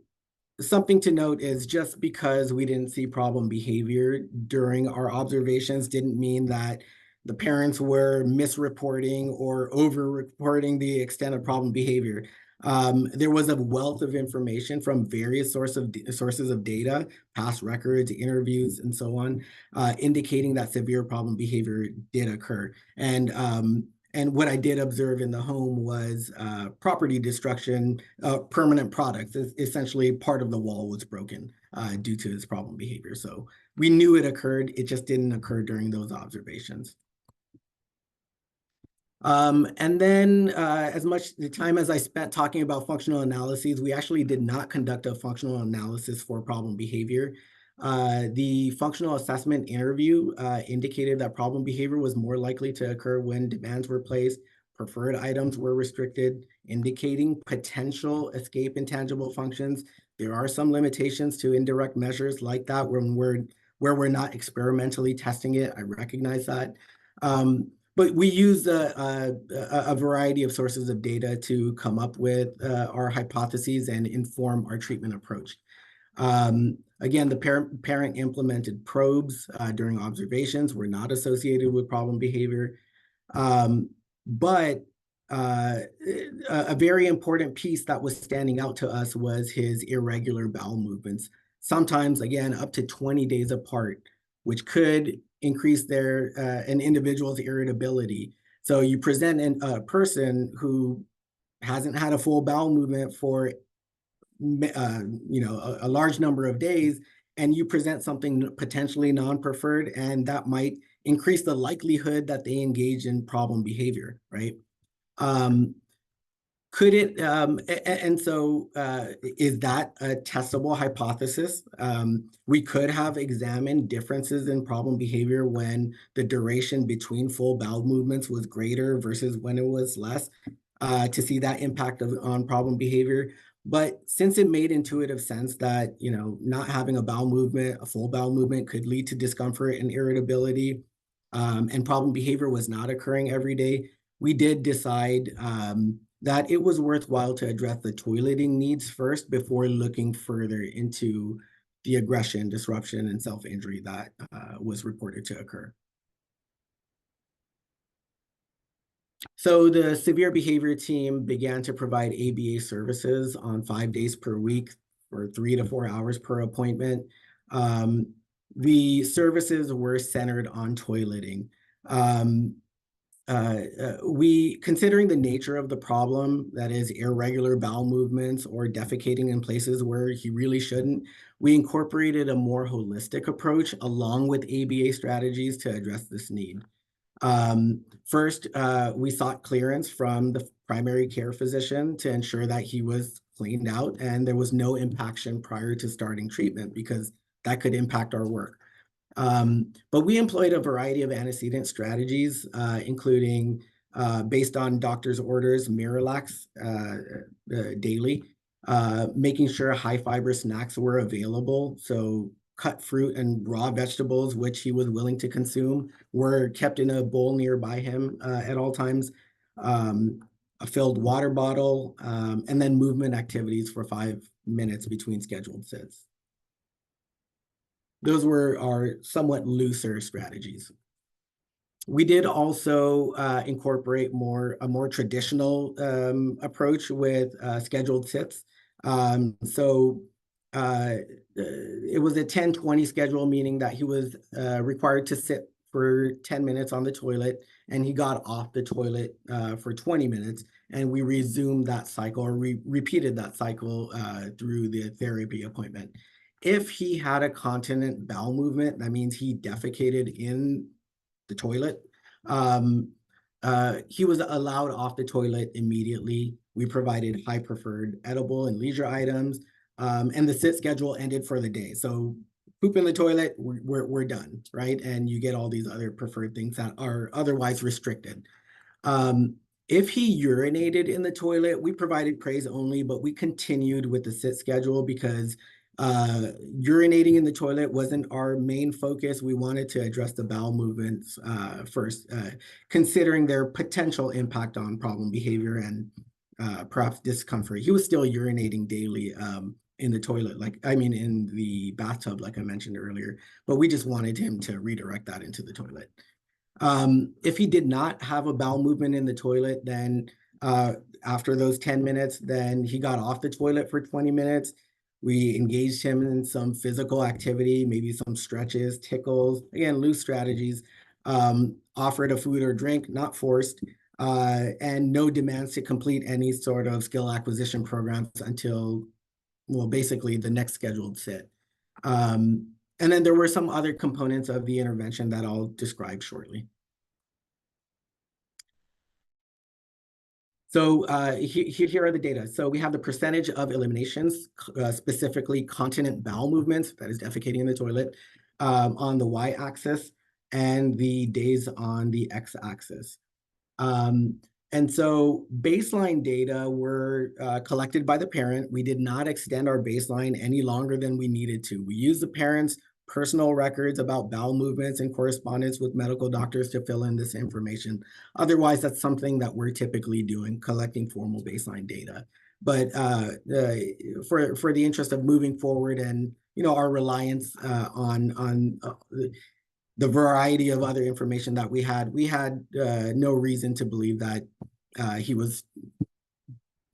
something to note is just because we didn't see problem behavior during our observations didn't mean that the parents were misreporting or over-reporting the extent of problem behavior. There was a wealth of information from various sources of data, past records, interviews, and so on, indicating that severe problem behavior did occur. And what I did observe in the home was property destruction, permanent products. Essentially, part of the wall was broken due to his problem behavior. So we knew it occurred. It just didn't occur during those observations. And then as much the time as I spent talking about functional analyses, we actually did not conduct a functional analysis for problem behavior. The functional assessment interview indicated that problem behavior was more likely to occur when demands were placed, preferred items were restricted, indicating potential escape intangible functions. There are some limitations to indirect measures like that where we're not experimentally testing it. I recognize that. But we used a variety of sources of data to come up with our hypotheses and inform our treatment approach. Again, the parent implemented probes during observations were not associated with problem behavior. But a very important piece that was standing out to us was his irregular bowel movements, sometimes, again, up to 20 days apart, which could increase an individual's irritability. So you present a person who hasn't had a full bowel movement for a large number of days, and you present something potentially non-preferred, and that might increase the likelihood that they engage in problem behavior, right? Um, could it, and so is that a testable hypothesis? We could have examined differences in problem behavior when the duration between full bowel movements was greater versus when it was less, to see that impact on problem behavior. But since it made intuitive sense that, not having a bowel movement, a full bowel movement could lead to discomfort and irritability, and problem behavior was not occurring every day, we did decide that it was worthwhile to address the toileting needs first before looking further into the aggression, disruption, and self-injury that was reported to occur. So the severe behavior team began to provide ABA services on 5 days per week for 3 to 4 hours per appointment. The services were centered on toileting. Considering the nature of the problem, that is irregular bowel movements or defecating in places where he really shouldn't, we incorporated a more holistic approach along with ABA strategies to address this need. First, we sought clearance from the primary care physician to ensure that he was cleaned out and there was no impaction prior to starting treatment, because that could impact our work. But we employed a variety of antecedent strategies, including, based on doctor's orders, Miralax daily, making sure high fiber snacks were available. So cut fruit and raw vegetables, which he was willing to consume, were kept in a bowl nearby him at all times. A filled water bottle, and then movement activities for 5 minutes between scheduled sits. Those were our somewhat looser strategies. We did also incorporate a more traditional approach with scheduled sits. So it was a 10-20 schedule, meaning that he was required to sit for 10 minutes on the toilet, and he got off the toilet for 20 minutes, and we resumed that cycle, or repeated that cycle through the therapy appointment. If he had a continent bowel movement, that means he defecated in the toilet. He was allowed off the toilet immediately. We provided high preferred edible and leisure items, and the sit schedule ended for the day. So poop in the toilet, we're done, right? And you get all these other preferred things that are otherwise restricted. Um, if he urinated in the toilet, we provided praise only, but we continued with the sit schedule because urinating in the toilet wasn't our main focus. We wanted to address the bowel movements first, considering their potential impact on problem behavior and perhaps discomfort. He was still urinating daily in the toilet, in the bathtub, like I mentioned earlier, but we just wanted him to redirect that into the toilet. If he did not have a bowel movement in the toilet, then after those 10 minutes, then he got off the toilet for 20 minutes. We engaged him in some physical activity, maybe some stretches, tickles, again, loose strategies, offered a food or drink, not forced, and no demands to complete any sort of skill acquisition programs until, well, basically the next scheduled sit. And then there were some other components of the intervention that I'll describe shortly. So here are the data. So we have the percentage of eliminations, specifically continent bowel movements, that is defecating in the toilet, on the y-axis, and the days on the x-axis. And so baseline data were collected by the parent. We did not extend our baseline any longer than we needed to. We used the parent's personal records about bowel movements and correspondence with medical doctors to fill in this information. Otherwise, that's something that we're typically doing, collecting formal baseline data. But for the interest of moving forward and our reliance on the variety of other information that we had no reason to believe that he was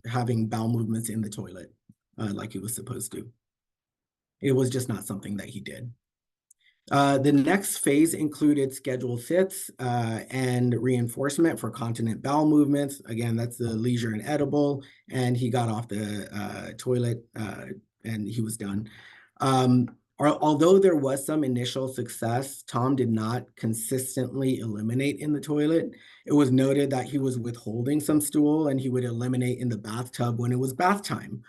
having bowel movements in the toilet like he was supposed to. It was just not something that he did. The next phase included scheduled sits and reinforcement for continent bowel movements. Again, that's the leisure and edible, and he got off the toilet and he was done. Although there was some initial success, Tom did not consistently eliminate in the toilet. It was noted that he was withholding some stool and he would eliminate in the bathtub when it was bath time.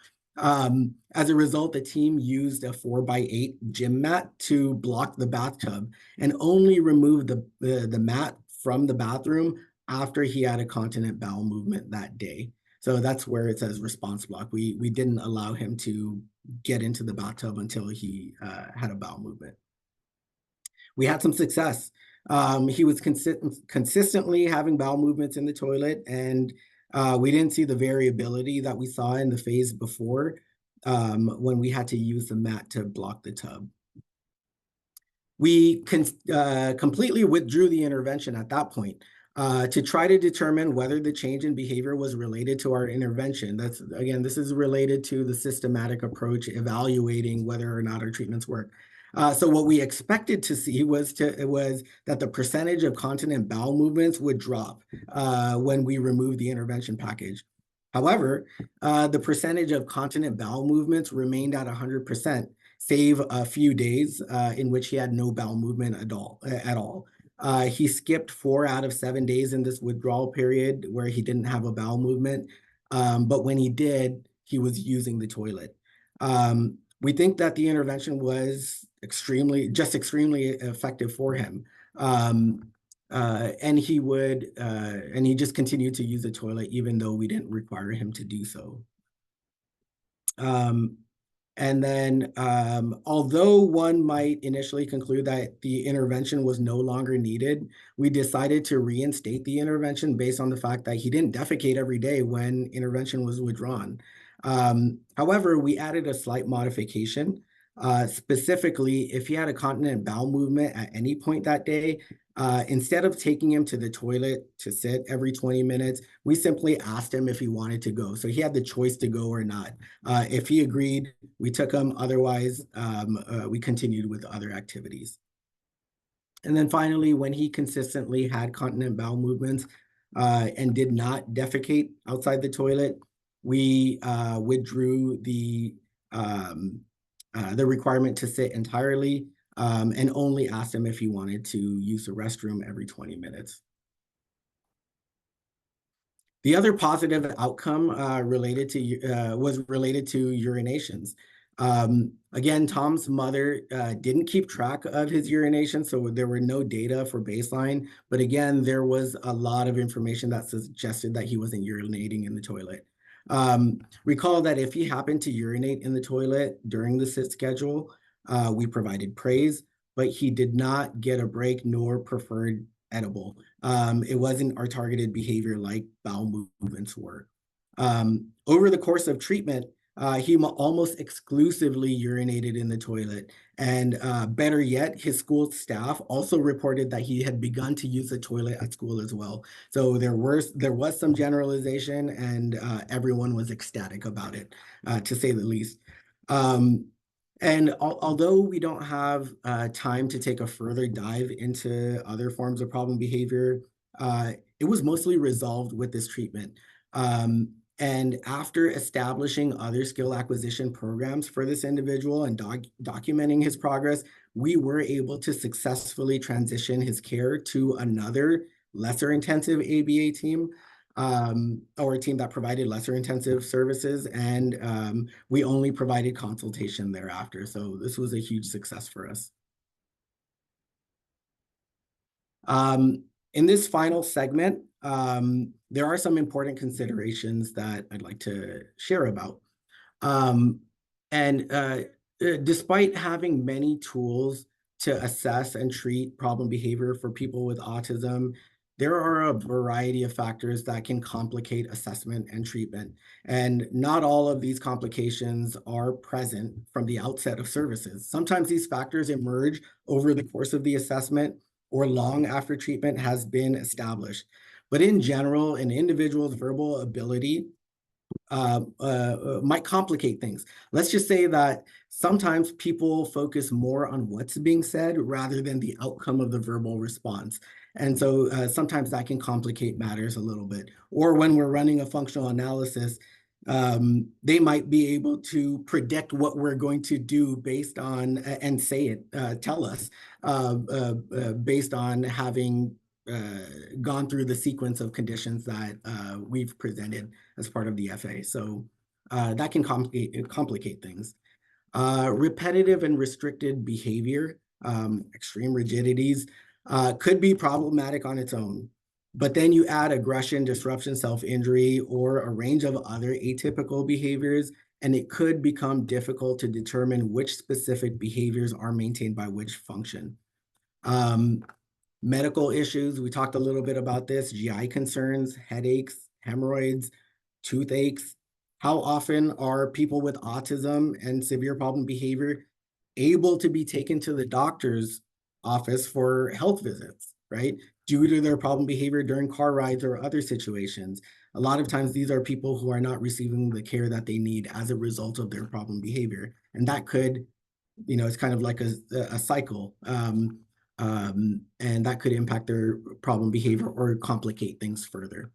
As a result, the team used a 4x8 gym mat to block the bathtub and only removed the mat from the bathroom after he had a continent bowel movement that day. So that's where it says response block. We didn't allow him to get into the bathtub until he had a bowel movement. We had some success. He was consistently having bowel movements in the toilet, and we didn't see the variability that we saw in the phase before when we had to use the mat to block the tub. We completely withdrew the intervention at that point to try to determine whether the change in behavior was related to our intervention. This is related to the systematic approach evaluating whether or not our treatments work. So what we expected to see was that the percentage of continent bowel movements would drop when we removed the intervention package. However, the percentage of continent bowel movements remained at 100%, save a few days in which he had no bowel movement at all. He skipped 4 out of 7 days in this withdrawal period where he didn't have a bowel movement. But when he did, he was using the toilet. We think that the intervention was extremely effective for him. And he just continued to use the toilet even though we didn't require him to do so. And then, although one might initially conclude that the intervention was no longer needed, we decided to reinstate the intervention based on the fact that he didn't defecate every day when intervention was withdrawn. However, we added a slight modification. Specifically, if he had a continent bowel movement at any point that day, instead of taking him to the toilet to sit every 20 minutes, we simply asked him if he wanted to go. So he had the choice to go or not. If he agreed, we took him. Otherwise, we continued with other activities. And then finally, when he consistently had continent bowel movements and did not defecate outside the toilet, we withdrew the requirement to sit entirely. and only asked him if he wanted to use the restroom every 20 minutes. The other positive outcome was related to urinations. Again, Tom's mother didn't keep track of his urination, so there were no data for baseline. But again, there was a lot of information that suggested that he wasn't urinating in the toilet. Recall that if he happened to urinate in the toilet during the sit schedule, we provided praise, but he did not get a break nor preferred edible. It wasn't our targeted behavior like bowel movements were. Over the course of treatment, he almost exclusively urinated in the toilet. And better yet, his school staff also reported that he had begun to use the toilet at school as well. So there was some generalization, and everyone was ecstatic about it, to say the least. Um, and although we don't have time to take a further dive into other forms of problem behavior, it was mostly resolved with this treatment. And after establishing other skill acquisition programs for this individual and documenting his progress, we were able to successfully transition his care to another lesser intensive ABA team, or a team that provided lesser intensive services. And we only provided consultation thereafter. So this was a huge success for us. In this final segment, there are some important considerations that I'd like to share about. Um, and despite having many tools to assess and treat problem behavior for people with autism, there are a variety of factors that can complicate assessment and treatment. And not all of these complications are present from the outset of services. Sometimes these factors emerge over the course of the assessment or long after treatment has been established. But in general, an individual's verbal ability might complicate things. Let's just say that sometimes people focus more on what's being said rather than the outcome of the verbal response. And so sometimes that can complicate matters a little bit. Or when we're running a functional analysis, they might be able to predict what we're going to do based on, and say it, tell us, based on having gone through the sequence of conditions that we've presented as part of the FA. So that can complicate things. Repetitive and restricted behavior, extreme rigidities, could be problematic on its own. But then you add aggression, disruption, self-injury, or a range of other atypical behaviors, and it could become difficult to determine which specific behaviors are maintained by which function. Medical issues, we talked a little bit about this, GI concerns, headaches, hemorrhoids, toothaches. How often are people with autism and severe problem behavior able to be taken to the doctor's office for health visits, right? Due to their problem behavior during car rides or other situations. A lot of times these are people who are not receiving the care that they need as a result of their problem behavior. And that could, it's kind of like a cycle. And that could impact their problem behavior or complicate things further.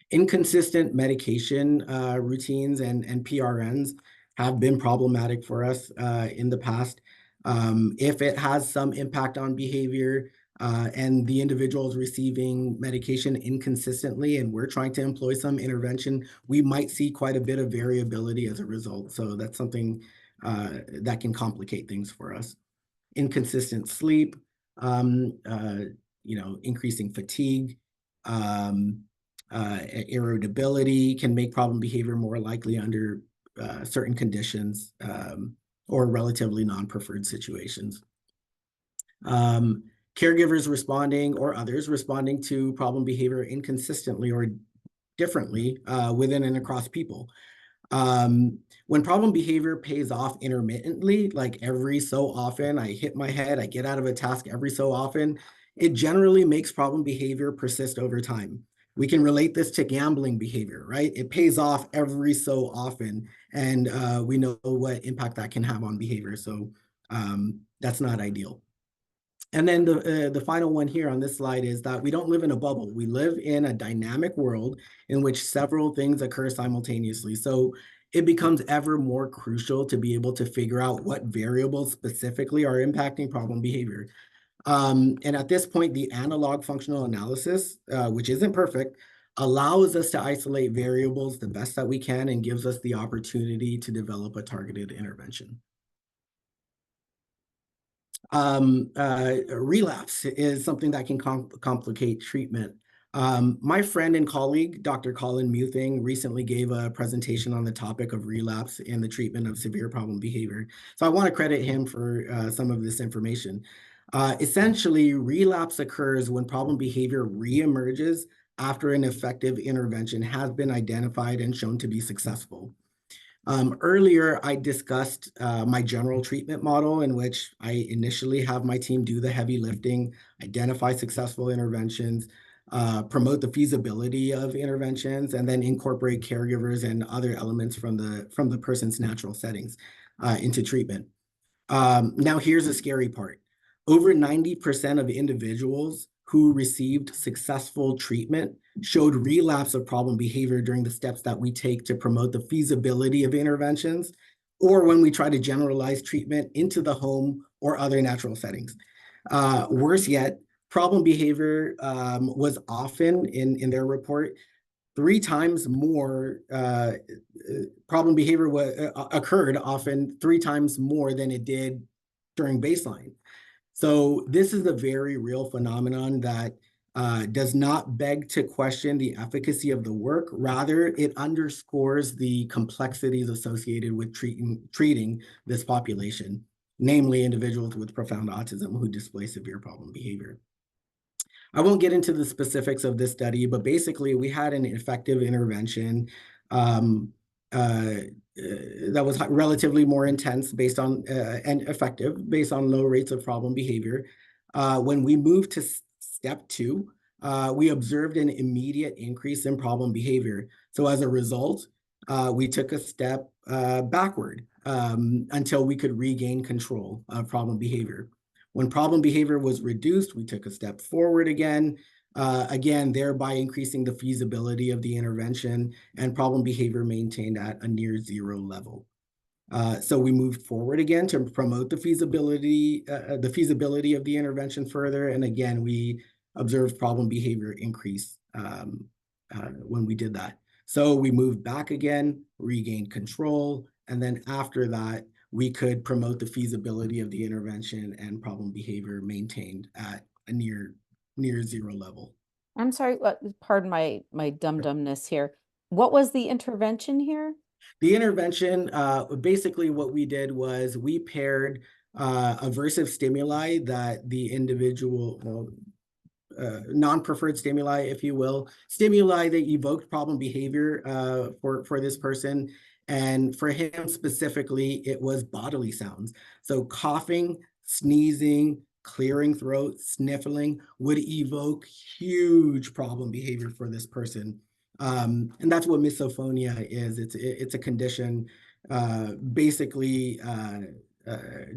Inconsistent medication routines and PRNs have been problematic for us in the past. If it has some impact on behavior and the individual is receiving medication inconsistently and we're trying to employ some intervention, we might see quite a bit of variability as a result. So that's something that can complicate things for us. Inconsistent sleep, increasing fatigue, irritability can make problem behavior more likely under certain conditions or relatively non-preferred situations. Caregivers responding or others responding to problem behavior inconsistently or differently within and across people. When problem behavior pays off intermittently, like every so often, I hit my head, I get out of a task every so often, it generally makes problem behavior persist over time. We can relate this to gambling behavior, right? It pays off every so often, and we know what impact that can have on behavior. So that's not ideal. And then the final one here on this slide is that we don't live in a bubble. We live in a dynamic world in which several things occur simultaneously. So it becomes ever more crucial to be able to figure out what variables specifically are impacting problem behavior. And at this point, the analog functional analysis, which isn't perfect, allows us to isolate variables the best that we can and gives us the opportunity to develop a targeted intervention. Relapse is something that can complicate treatment. My friend and colleague, Dr. Colin Muthing, recently gave a presentation on the topic of relapse in the treatment of severe problem behavior. So I want to credit him for some of this information. Essentially, relapse occurs when problem behavior reemerges after an effective intervention has been identified and shown to be successful. Earlier, I discussed my general treatment model in which I initially have my team do the heavy lifting, identify successful interventions, promote the feasibility of interventions, and then incorporate caregivers and other elements from the person's natural settings into treatment. Now, here's the scary part. Over 90% of individuals who received successful treatment showed relapse of problem behavior during the steps that we take to promote the feasibility of interventions, or when we try to generalize treatment into the home or other natural settings. Worse yet, problem behavior was often, in their report, 3 times more problem behavior occurred often 3 times more than it did during baseline. So this is a very real phenomenon that does not beg to question the efficacy of the work. Rather, it underscores the complexities associated with treating this population, namely individuals with profound autism who display severe problem behavior. I won't get into the specifics of this study, but basically we had an effective intervention um, that was relatively more intense based on and effective based on low rates of problem behavior. When we moved to step 2, we observed an immediate increase in problem behavior. So as a result, we took a step backward until we could regain control of problem behavior. When problem behavior was reduced, we took a step forward again, thereby increasing the feasibility of the intervention, and problem behavior maintained at a near zero level. So we moved forward again to promote the feasibility of the intervention further, and again, we observed problem behavior increase when we did that. So we moved back again, regained control, and then after that, we could promote the feasibility of the intervention and problem behavior maintained at a near zero level. I'm sorry, pardon my dumb-dumbness here. What was the intervention here? The intervention, basically what we did was we paired aversive stimuli that the individual, non-preferred stimuli, if you will, stimuli that evoked problem behavior for this person. And for him specifically, it was bodily sounds. So coughing, sneezing, clearing throat, sniffling would evoke huge problem behavior for this person. And that's what misophonia is. It's a condition basically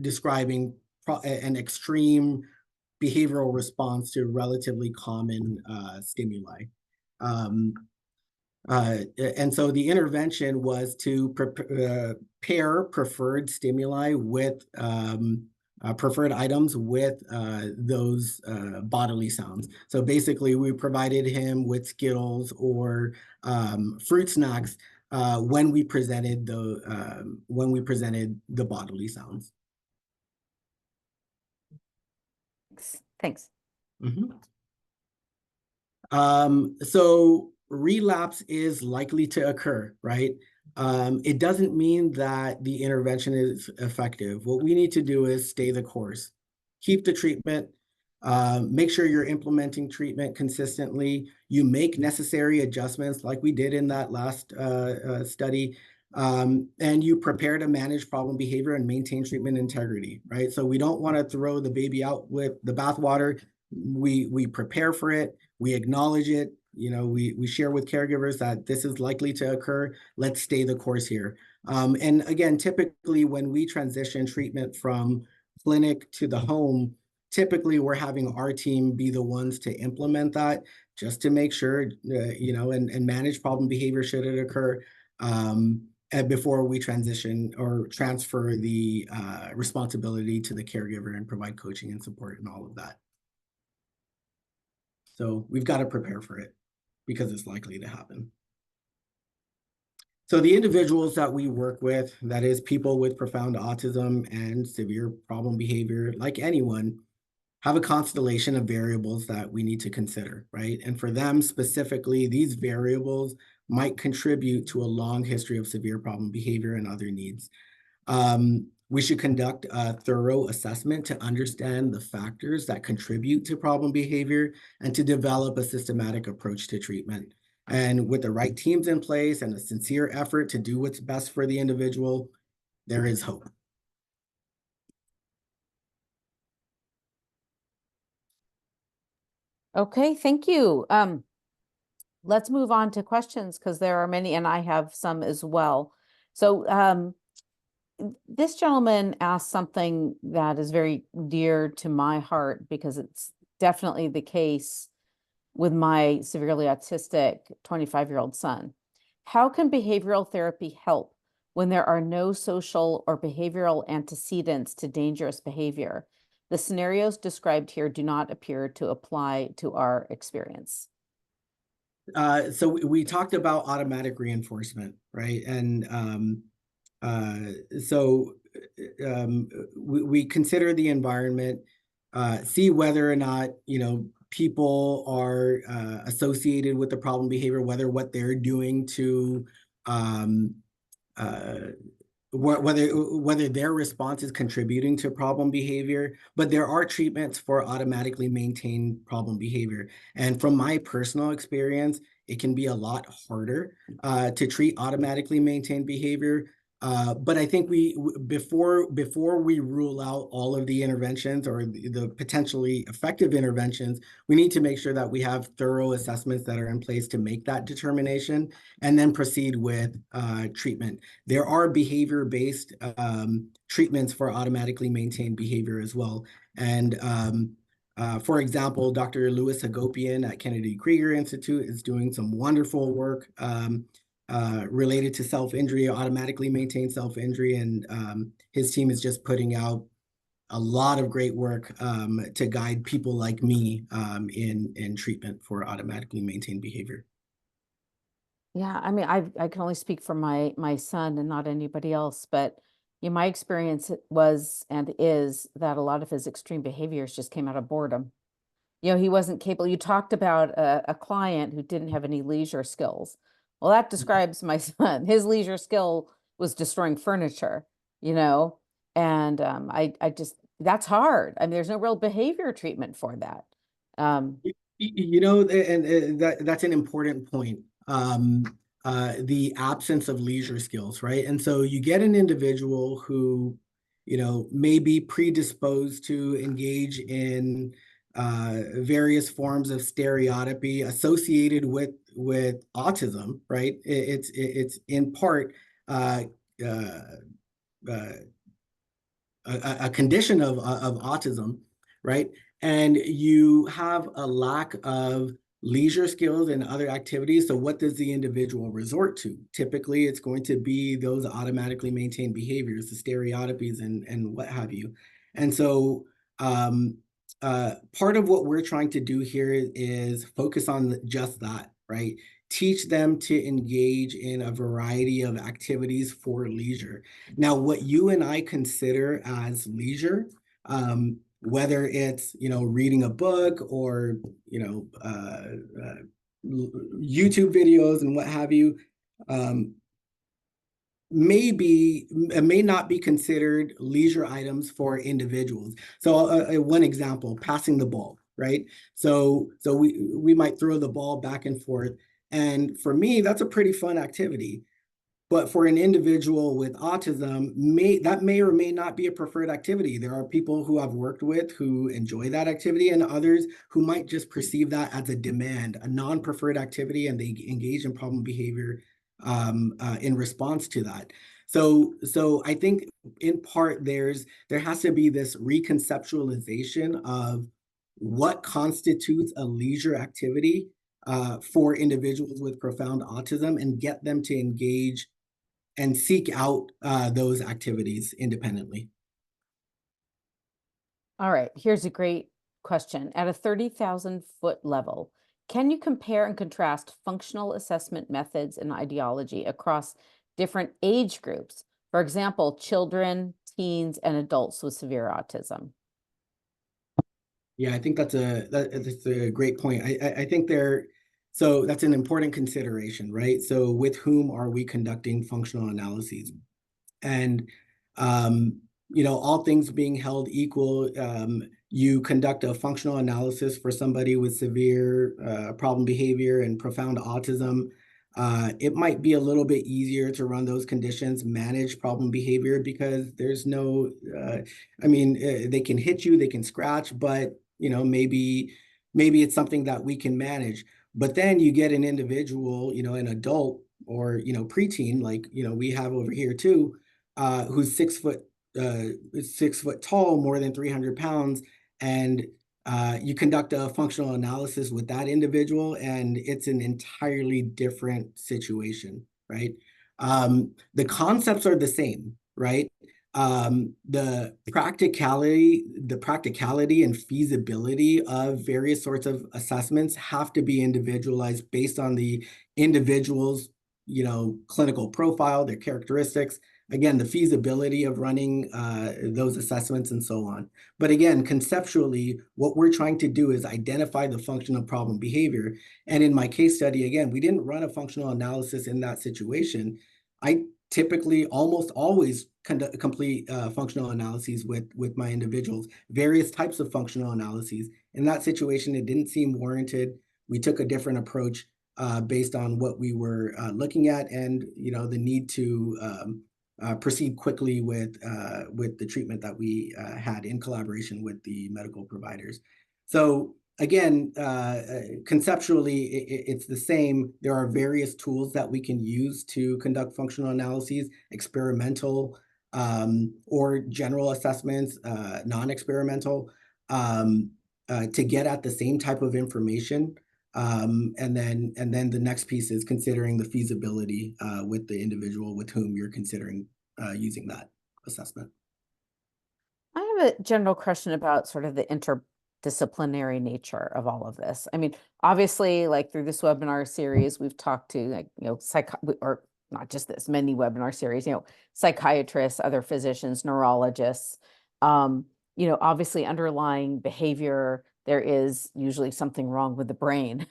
describing an extreme behavioral response to relatively common stimuli. And so the intervention was to pair preferred stimuli with preferred items with those bodily sounds. So basically, we provided him with Skittles or fruit snacks when we presented the bodily sounds. Thanks. Mm-hmm. So relapse is likely to occur, right? It doesn't mean that the intervention is effective. What we need to do is stay the course, keep the treatment, make sure you're implementing treatment consistently. You make necessary adjustments like we did in that last study, and you prepare to manage problem behavior and maintain treatment integrity, right? So we don't want to throw the baby out with the bathwater. We prepare for it, we acknowledge it, we share with caregivers that this is likely to occur. Let's stay the course here. And again, typically when we transition treatment from clinic to the home, typically we're having our team be the ones to implement that just to make sure, and manage problem behavior should it occur. before we transition or transfer the responsibility to the caregiver and provide coaching and support and all of that. So we've got to prepare for it because it's likely to happen. So the individuals that we work with, that is people with profound autism and severe problem behavior, like anyone, have a constellation of variables that we need to consider, right? And for them specifically, these variables might contribute to a long history of severe problem behavior and other needs. We should conduct a thorough assessment to understand the factors that contribute to problem behavior and to develop a systematic approach to treatment. And with the right teams in place and a sincere effort to do what's best for the individual, there is hope. Okay, thank you. Let's move on to questions because there are many, and I have some as well. So this gentleman asked something that is very dear to my heart because it's definitely the case with my severely autistic 25-year-old son. How can behavioral therapy help when there are no social or behavioral antecedents to dangerous behavior? The scenarios described here do not appear to apply to our experience. So we talked about automatic reinforcement, right? And so we consider the environment, see whether or not, people are associated with the problem behavior, whether what they're doing to um, uh, whether their response is contributing to problem behavior, but there are treatments for automatically maintained problem behavior. And from my personal experience, it can be a lot harder to treat automatically maintained behavior. But I think before we rule out all of the interventions or the potentially effective interventions, we need to make sure that we have thorough assessments that are in place to make that determination and then proceed with treatment. There are behavior-based treatments for automatically maintained behavior as well. And for example, Dr. Louis Hagopian at Kennedy Krieger Institute is doing some wonderful work related to self-injury, automatically maintained self-injury. And his team is just putting out a lot of great work to guide people like me in treatment for automatically maintained behavior. Yeah, I mean, I can only speak for my son and not anybody else, but my experience was and is that a lot of his extreme behaviors just came out of boredom. He wasn't capable. You talked about a client who didn't have any leisure skills. Well, that describes my son. His leisure skill was destroying furniture, you know, and I just that's hard. I mean, there's no real behavior treatment for that. Um, And that's an important point. The absence of leisure skills, right? And so you get an individual who, may be predisposed to engage in various forms of stereotypy associated with autism, right? It's in part uh, uh, uh, a condition of autism, right? And you have a lack of leisure skills and other activities. So what does the individual resort to? Typically, it's going to be those automatically maintained behaviors, the stereotypies and what have you. And so part of what we're trying to do here is focus on just that, right? Teach them to engage in a variety of activities for leisure. Now, what you and I consider as leisure, whether it's, reading a book or, YouTube videos and what have you, may not be considered leisure items for individuals. So one example, passing the ball, right? So we might throw the ball back and forth. And for me, that's a pretty fun activity. But for an individual with autism, that may or may not be a preferred activity. There are people who I've worked with who enjoy that activity and others who might just perceive that as a demand, a non-preferred activity, and they engage in problem behavior in response to that. So I think in part there has to be this reconceptualization of what constitutes a leisure activity for individuals with profound autism and get them to engage and seek out those activities independently. All right, here's a great question. At a 30,000-foot level, can you compare and contrast functional assessment methods and ideology across different age groups? For example, children, teens, and adults with severe autism. Yeah, I think that's a great point. I think so that's an important consideration, right? So with whom are we conducting functional analyses? And all things being held equal, you conduct a functional analysis for somebody with severe problem behavior and profound autism. It might be a little bit easier to run those conditions, manage problem behavior because there's no, they can hit you, they can scratch, but maybe it's something that we can manage. But then you get an individual, an adult or preteen, like we have over here too, who's 6 foot tall, more than 300 pounds, and you conduct a functional analysis with that individual, and it's an entirely different situation, right? The concepts are the same, right? The practicality and feasibility of various sorts of assessments have to be individualized based on the individual's, clinical profile, their characteristics, again, the feasibility of running those assessments and so on. But again, conceptually, what we're trying to do is identify the function of problem behavior. And in my case study, again, we didn't run a functional analysis in that situation. I typically almost always complete functional analyses with my individuals, various types of functional analyses. In that situation, it didn't seem warranted. We took a different approach based on what we were looking at and the need to proceed quickly with the treatment that we had in collaboration with the medical providers. So again, conceptually, it's the same. There are various tools that we can use to conduct functional analyses, experimental or general assessments, non-experimental, to get at the same type of information. And then the next piece is considering the feasibility with the individual with whom you're considering using that assessment. I have a general question about sort of the interdisciplinary nature of all of this. I mean, obviously, like through this webinar series, we've talked to or not just this, many webinar series, psychiatrists, other physicians, neurologists, obviously underlying behavior, there is usually something wrong with the brain,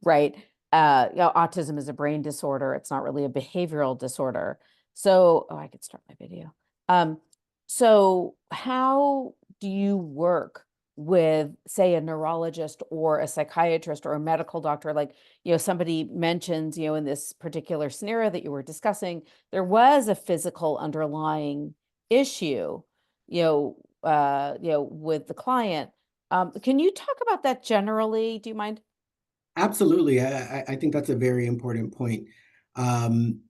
right? Autism is a brain disorder. It's not really a behavioral disorder. So, I could start my video. So how do you work with, say, a neurologist or a psychiatrist or a medical doctor? Like, somebody mentions, in this particular scenario that you were discussing, there was a physical underlying issue, with the client. Can you talk about that generally? Do you mind? Absolutely. I think that's a very important point. Um,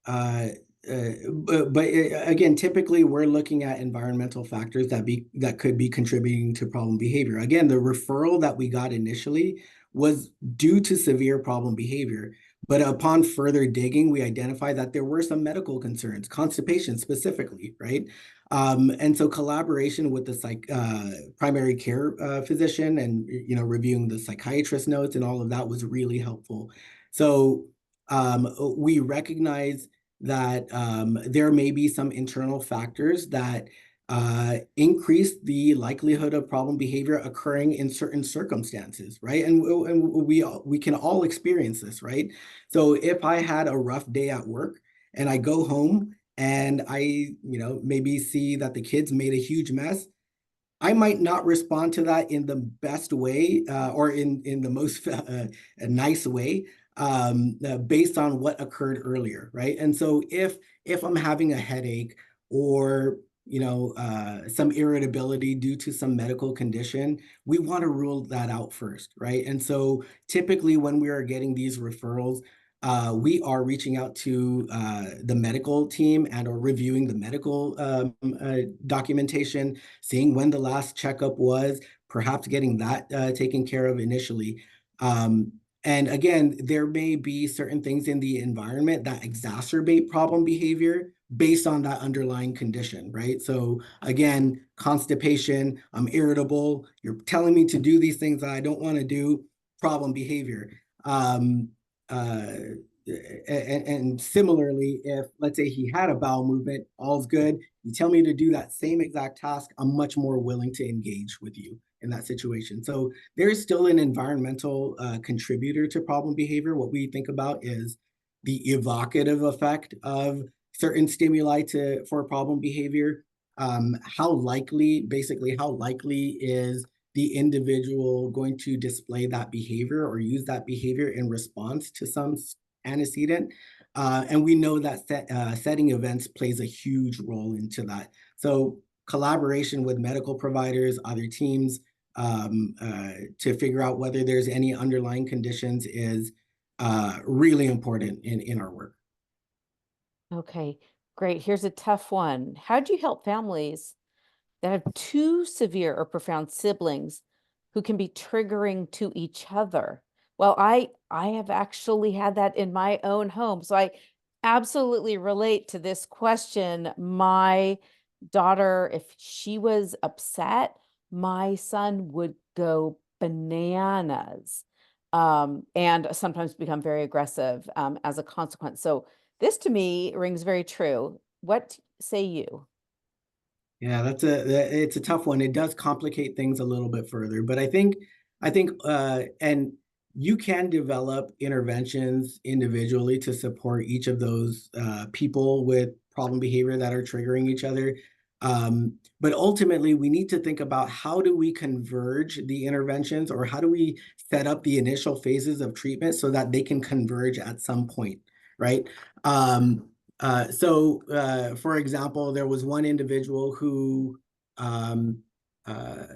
uh, but again, typically we're looking at environmental factors that could be contributing to problem behavior. Again, the referral that we got initially was due to severe problem behavior. But upon further digging, we identified that there were some medical concerns, constipation specifically, right? And so collaboration with the primary care physician and reviewing the psychiatrist notes and all of that was really helpful. So we recognize that there may be some internal factors that increase the likelihood of problem behavior occurring in certain circumstances, right? And we can all experience this, right? So if I had a rough day at work and I go home and I, maybe see that the kids made a huge mess, I might not respond to that in the best way or in the most nice way based on what occurred earlier, right? And so if I'm having a headache or some irritability due to some medical condition, we want to rule that out first, right? And so typically when we are getting these referrals, we are reaching out to the medical team and or reviewing the medical documentation, seeing when the last checkup was, perhaps getting that taken care of initially. And again, there may be certain things in the environment that exacerbate problem behavior based on that underlying condition, right? So again, constipation, I'm irritable, you're telling me to do these things that I don't want to do, problem behavior. Um, uh, and similarly, if let's say he had a bowel movement, all's good. You tell me to do that same exact task, I'm much more willing to engage with you in that situation. So there is still an environmental contributor to problem behavior. What we think about is the evocative effect of certain stimuli for problem behavior. How likely is the individual going to display that behavior or use that behavior in response to some antecedent? And we know that setting events plays a huge role into that. So collaboration with medical providers, other teams, to figure out whether there's any underlying conditions is really important in our work. Okay, great. Here's a tough one. How do you help families that have two severe or profound siblings who can be triggering to each other? Well, I have actually had that in my own home. So I absolutely relate to this question. My daughter, if she was upset, my son would go bananas, and sometimes become very aggressive, as a consequence. So this to me rings very true. What say you? Yeah, it's a tough one. It does complicate things a little bit further, but and you can develop interventions individually to support each of those people with problem behavior that are triggering each other. But ultimately, we need to think about how do we converge the interventions, or how do we set up the initial phases of treatment so that they can converge at some point, right? Um, for example, there was one individual who um, uh,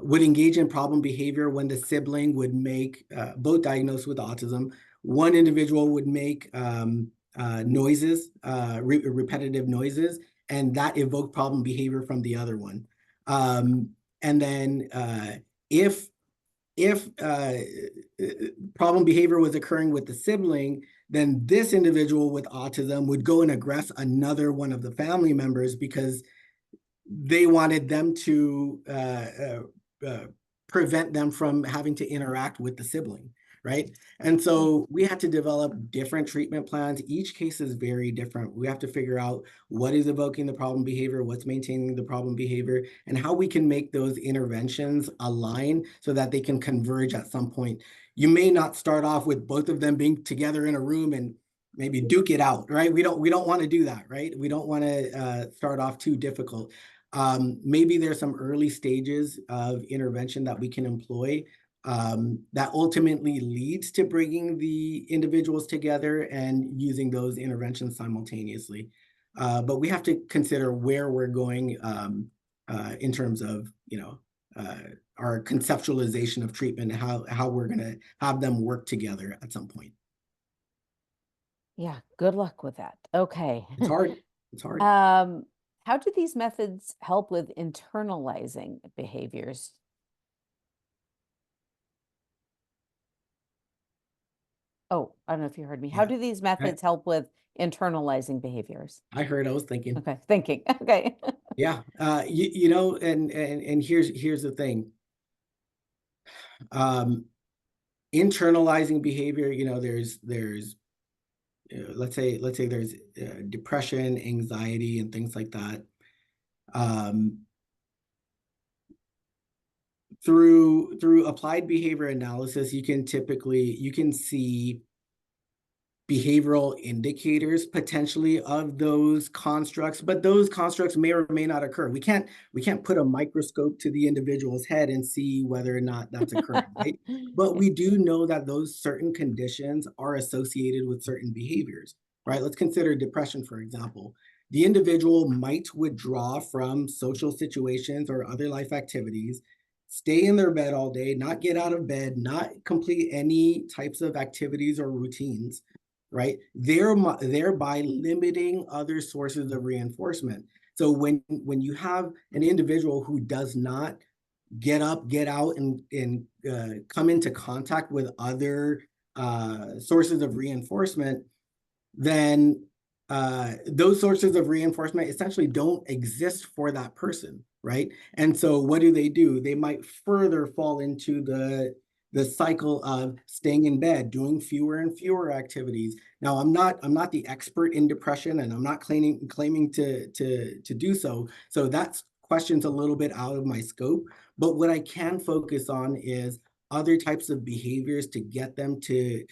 would engage in problem behavior when the sibling would make, both diagnosed with autism. One individual would make noises, repetitive noises, and that evoked problem behavior from the other one. And then if problem behavior was occurring with the sibling, then this individual with autism would go and aggress another one of the family members because they wanted them to prevent them from having to interact with the sibling, right? And Mm. so we had to develop different treatment plans. Each case is very different. We have to figure out what is evoking the problem behavior, what's maintaining the problem behavior, and how we can make those interventions align so that they can converge at some point. You may not start off with both of them being together in a room and maybe duke it out, right? We don't want to do that, right? We don't want to start off too difficult. Maybe there's some early stages of intervention that we can employ that ultimately leads to bringing the individuals together and using those interventions simultaneously. But we have to consider where we're going in terms of, our conceptualization of treatment, and how we're going to have them work together at some point. Yeah, good luck with that. Okay. It's hard. It's hard. Um, how do these methods help with internalizing behaviors? Oh, I don't know if you heard me. How Yeah. do these I, methods help with internalizing behaviors? I heard, I was thinking. Okay, thinking. Okay. Yeah, and here's the thing. Um, Internalizing behavior, there's let's say there's depression, anxiety, and things like that. Um, through applied behavior analysis, you can see behavioral indicators potentially of those constructs, but those constructs may or may not occur. We can't put a microscope to the individual's head and see whether or not that's occurring, right? But we do know that those certain conditions are associated with certain behaviors, right? Let's consider depression, for example. The individual might withdraw from social situations or other life activities, stay in their bed all day, not get out of bed, not complete any types of activities or routines, right? Thereby limiting other sources of reinforcement. So when you have an individual who does not get up, get out, and come into contact with other sources of reinforcement, then those sources of reinforcement essentially don't exist for that person, right? And so what do? They might further fall into the cycle of staying in bed, doing fewer and fewer activities. Now, I'm not the expert in depression, and I'm not claiming to do so. So that's questions a little bit out of my scope. But what I can focus on is other types of behaviors to get them to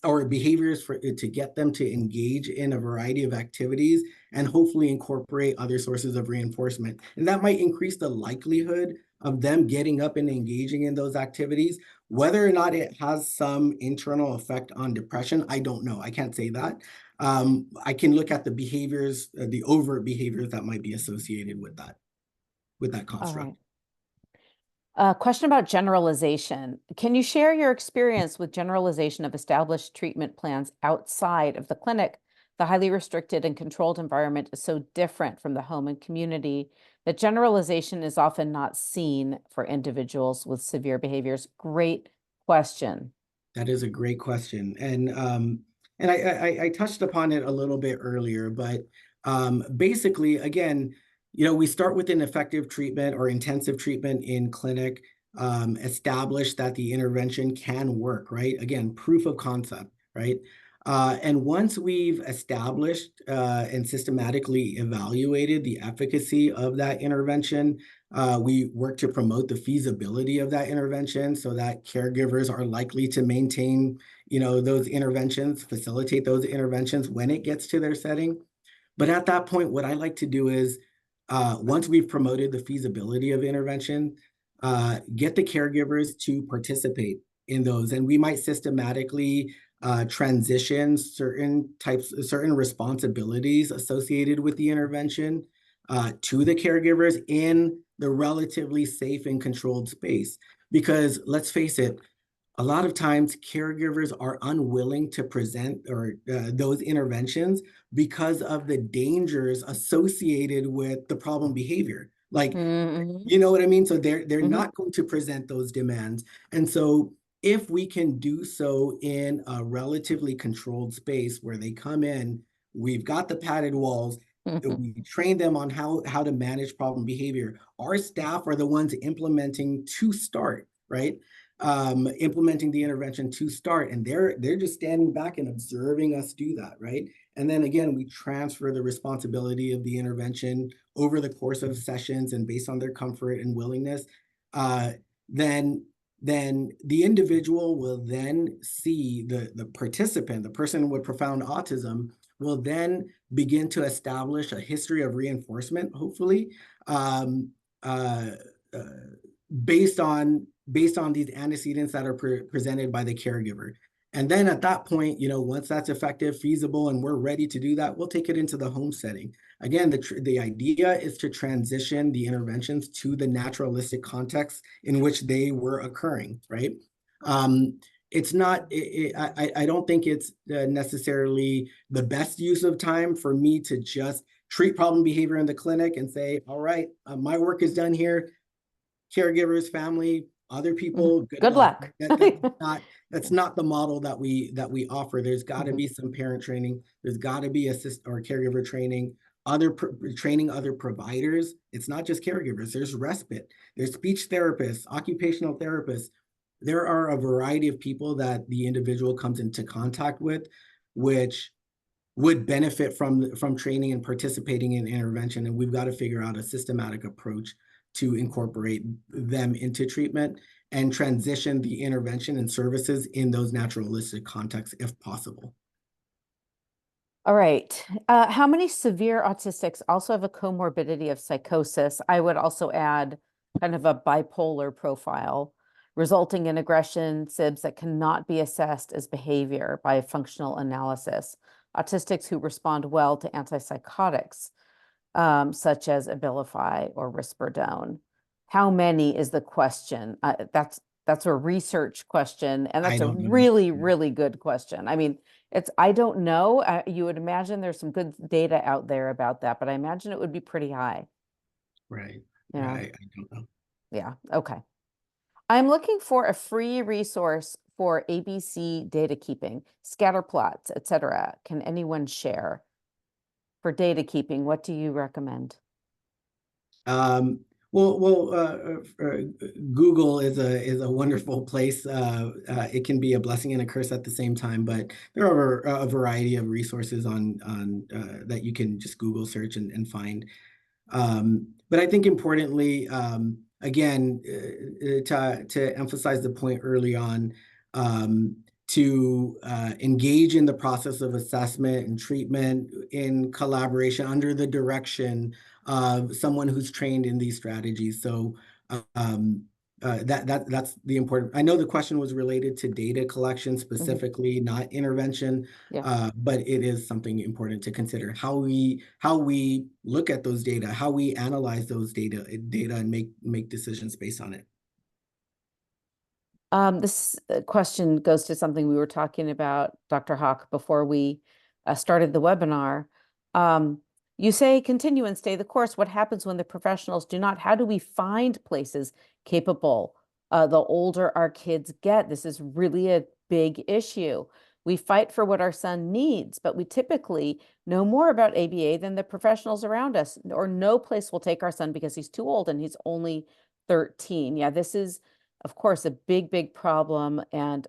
or behaviors for to get them to engage in a variety of activities and hopefully incorporate other sources of reinforcement. And that might increase the likelihood of them getting up and engaging in those activities. Whether or not it has some internal effect on depression, I don't know. I can't say that. I can look at the behaviors, the overt behaviors that might be associated with that All construct. right. Question about generalization. Can you share your experience with generalization of established treatment plans outside of the clinic? The highly restricted and controlled environment is so different from the home and community that generalization is often not seen for individuals with severe behaviors. Great question. That is a great question, and I touched upon it a little bit earlier, but basically, again, we start with an effective treatment or intensive treatment in clinic, establish that the intervention can work, right? Again, proof of concept, right? And once we've established and systematically evaluated the efficacy of that intervention, we work to promote the feasibility of that intervention so that caregivers are likely to maintain, those interventions, facilitate those interventions when it gets to their setting. But at that point, what I like to do is, once we've promoted the feasibility of intervention, get the caregivers to participate in those. And we might systematically transition certain responsibilities associated with the intervention to the caregivers in the relatively safe and controlled space. Because let's face it, a lot of times caregivers are unwilling to present or those interventions because of the dangers associated with the problem behavior. Like, Mhm. you know what I mean? So they're Mhm. not going to present those demands. And so if we can do so in a relatively controlled space where they come in, we've got the padded walls, we train them on how to manage problem behavior. Our staff are the ones implementing to start, right? Implementing the intervention to start, and they're just standing back and observing us do that, right? And then again, we transfer the responsibility of the intervention over the course of sessions and based on their comfort and willingness. Uh, then then the individual will then see the participant, the person with profound autism, will then begin to establish a history of reinforcement, hopefully, um, uh, uh, based on these antecedents that are presented by the caregiver. And then at that point, once that's effective, feasible, and we're ready to do that, we'll take it into the home setting. Again, the idea is to transition the interventions to the naturalistic context in which they were occurring, right? Um, it's not, I don't think it's necessarily the best use of time for me to just treat problem behavior in the clinic and say, all right, my work is done here, caregivers, family, other Mhm. people, good Good luck. luck. That's not the model that we offer. There's got to Mhm. be some parent training. There's got to be assist or caregiver training, other training other providers. It's not just caregivers. There's respite. There's speech therapists, occupational therapists. There are a variety of people that the individual comes into contact with, which would benefit from training and participating in intervention, and we've got to figure out a systematic approach to incorporate them into treatment and transition the intervention and services in those naturalistic contexts if possible. All right. How many severe autistics also have a comorbidity of psychosis? I would also add kind of a bipolar profile, resulting in aggression, SIBs that cannot be assessed as behavior by functional analysis. Autistics who respond well to antipsychotics, such as Abilify or Risperidone. How many is the question? That's a research question, and I that's a don't know. really, really good question. I mean, I don't know. You would imagine there's some good data out there about that, but I imagine it would be pretty high. Right. Yeah. I don't know. Yeah. Okay. I'm looking for a free resource for ABC data keeping, scatter plots, etc. Can anyone share for data keeping? What do you recommend? Um, Google is a wonderful place. It can be a blessing and a curse at the same time, but there are a variety of resources on that you can just Google search and find. But I think importantly, again, to emphasize the point early on, to engage in the process of assessment and treatment in collaboration under the direction of someone who's trained in these strategies. So um, that's the important. I know the question was related to data collection Mhm. specifically, not intervention, Yeah. but it is something important to consider how we look at those data, how we analyze those data and make decisions based on it. This question goes to something we were talking about, Dr. Hawk, before we started the webinar. You say continue and stay the course. What happens when the professionals do not? How do we find places capable? The older our kids get, this is really a big issue. We fight for what our son needs, but we typically know more about ABA than the professionals around us, or no place will take our son because he's too old and he's only 13. Yeah, this is of course, a big, big problem. And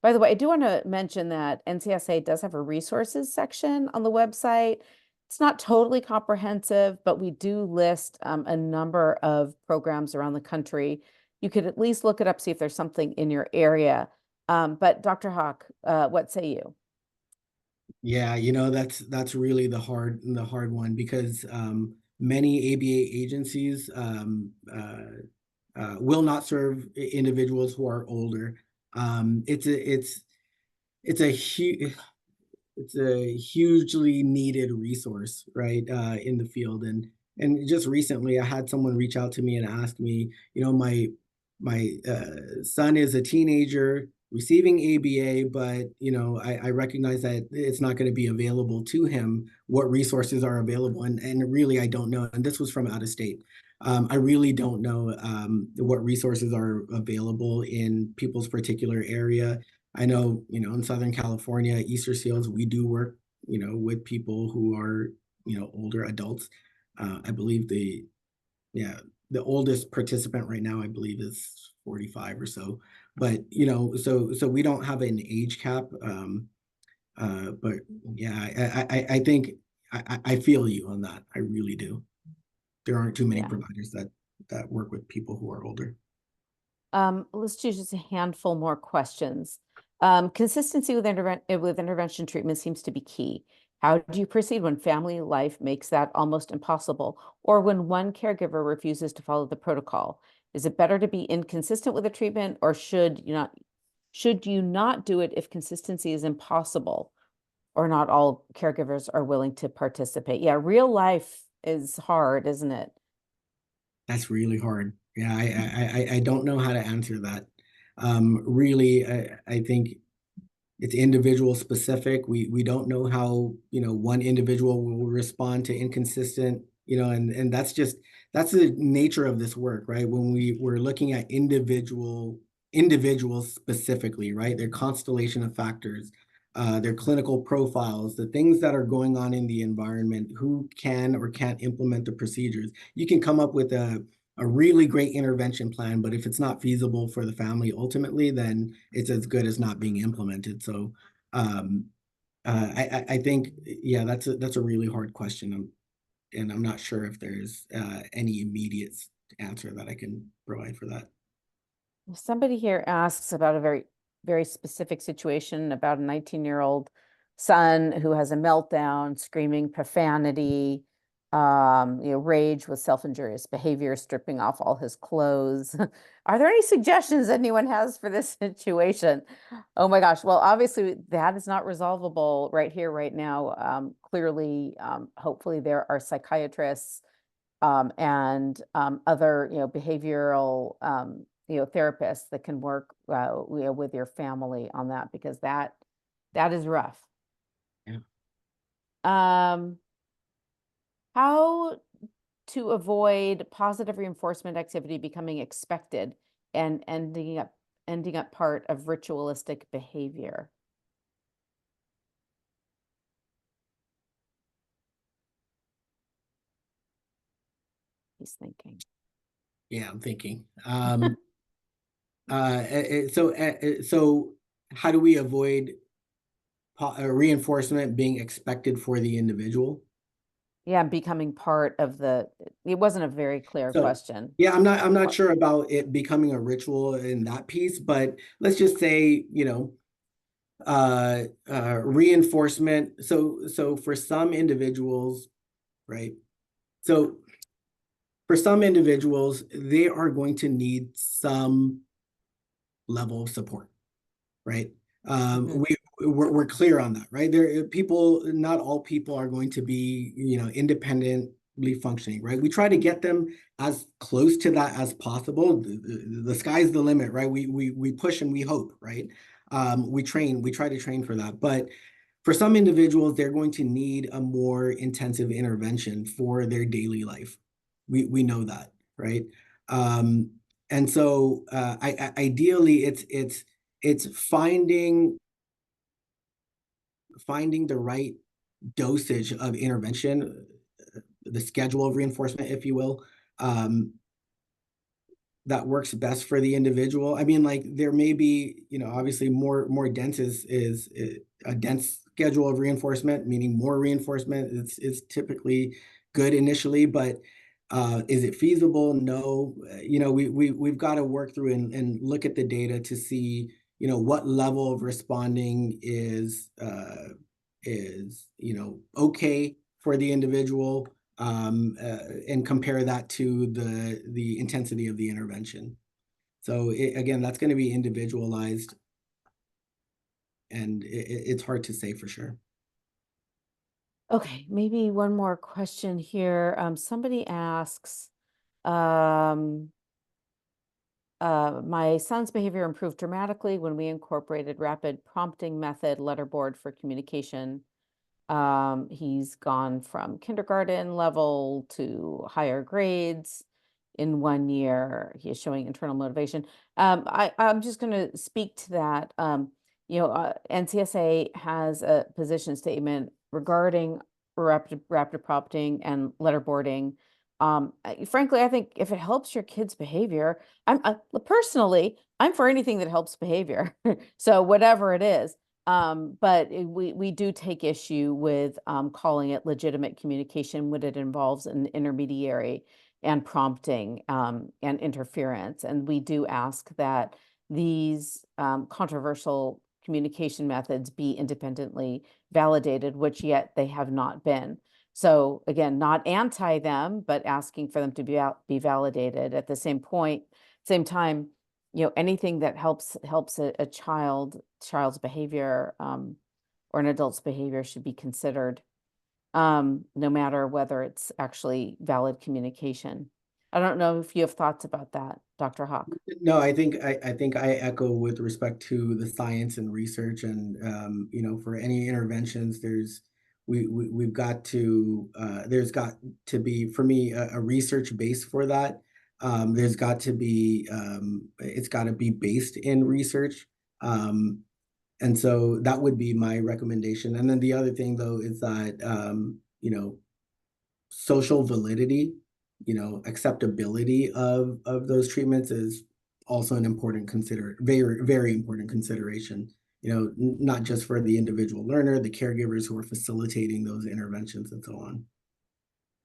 by the way, I do want to mention that NCSA does have a resources section on the website. It's not totally comprehensive, but we do list a number of programs around the country. You could at least look it up, see if there's something in your area. But Dr. Hawk, what say you? Yeah, that's really the hard one because many ABA agencies will not serve individuals who are older. It's a huge it's a hugely needed resource, right, in the field. And just recently, I had someone reach out to me and ask me, my son is a teenager receiving ABA, but I recognize that it's not going to be available to him. What resources are available? And really, I don't know. And this was from out of state. I really don't know what resources are available in people's particular area. I know, in Southern California, Easter Seals, we do work, with people who are, older adults. I believe yeah, the oldest participant right now, I believe, is 45 or so. But, so we don't have an age cap. But yeah, I think I feel you on that. I really do. There aren't too many Yeah. providers that work with people who are older. Let's do just a handful more questions. Consistency with intervention treatment seems to be key. How do you proceed when family life makes that almost impossible, or when one caregiver refuses to follow the protocol? Is it better to be inconsistent with the treatment, or should you not do it if consistency is impossible, or not all caregivers are willing to participate? Yeah, real life is hard, isn't it? That's really hard. Yeah, I don't know how to answer that. Really, I think it's individual specific. We don't know how, one individual will respond to inconsistent, and that's the nature of this work, right? When we're looking at individuals specifically, right? Their constellation of factors, their clinical profiles, the things that are going on in the environment, who can or can't implement the procedures. You can come up with a really great intervention plan, but if it's not feasible for the family ultimately, then it's as good as not being implemented. So um, I think, yeah, that's a really hard question. And I'm not sure if there's any immediate answer that I can provide for that. Somebody here asks about a very, very specific situation about a 19-year-old son who has a meltdown, screaming profanity, rage with self-injurious behavior, stripping off all his clothes. Are there any suggestions anyone has for this situation? Oh my gosh. Well, obviously that is not resolvable right here, right now. Clearly, hopefully there are psychiatrists and other, behavioral, therapists that can work, with your family on that, because that is rough. Yeah. Um, how to avoid positive reinforcement activity becoming expected and ending up part of ritualistic behavior? He's thinking. Yeah, I'm thinking. So how do we avoid reinforcement being expected for the individual? Yeah, becoming part of the, it wasn't a very clear So question. yeah, I'm not sure about it becoming a ritual in that piece, but let's just say, reinforcement. So for some individuals, right? So for some individuals, they are going to need some level of support, right? Mhm. We're clear on that, right? Not all people are going to be, independently functioning, right? We try to get them as close to that as possible. The sky's the limit, right? We push and we hope, right? We try to train for that. But for some individuals, they're going to need a more intensive intervention for their daily life. We know that, right? Um, and so ideally, it's finding the right dosage of intervention, the schedule of reinforcement, if you will, um, that works best for the individual. I mean, like there may be, obviously more dense is a dense schedule of reinforcement, meaning more reinforcement is typically good initially, but is it feasible? No. We've got to work through and look at the data to see, what level of responding is okay for the individual, and compare that to the intensity of the intervention. So again, that's going to be individualized, and it's hard to say for sure. Okay, maybe one more question here. Somebody asks, um, my son's behavior improved dramatically when we incorporated rapid prompting method letterboard for communication. He's gone from kindergarten level to higher grades in 1 year. He is showing internal motivation. I'm just going to speak to that. NCSA has a position statement regarding rapid prompting and letterboarding. Frankly, I think if it helps your kid's behavior, personally, I'm for anything that helps behavior. So whatever it is. But we do take issue with calling it legitimate communication when it involves an intermediary and prompting and interference. And we do ask that these controversial communication methods be independently validated, which yet they have not been. So again, not anti them, but asking for them to be validated. At the same time, anything that helps a child's behavior or an adult's behavior should be considered, no matter whether it's actually valid communication. I don't know if you have thoughts about that, Dr. Hawk. No, I think I echo with respect to the science and research, and for any interventions, we've got to there's got to be, for me, a research base for that. There's got to be It's got to be based in research. And so that would be my recommendation. And then the other thing, though, is that social validity, acceptability of those treatments is also an very, very important consideration, not just for the individual learner, the caregivers who are facilitating those interventions and so on.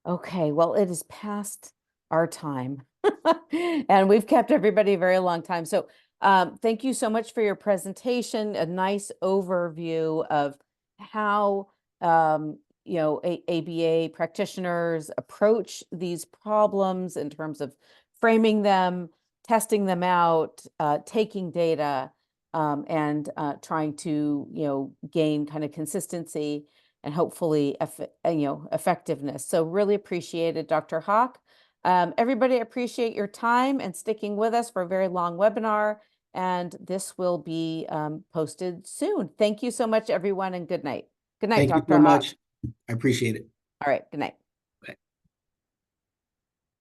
Okay, well, it is past our time. And we've kept everybody a very long time. So thank you so much for your presentation, a nice overview of how ABA practitioners approach these problems in terms of framing them, testing them out, taking data, and trying to gain kind of consistency and hopefully effectiveness. So really appreciate it, Dr. Hawk. Everybody appreciate your time and sticking with us for a very long webinar. And this will be posted soon. Thank you so much, everyone, and good night. Good night, Thank you so Dr. Hawk. much. I appreciate it. All right, good night.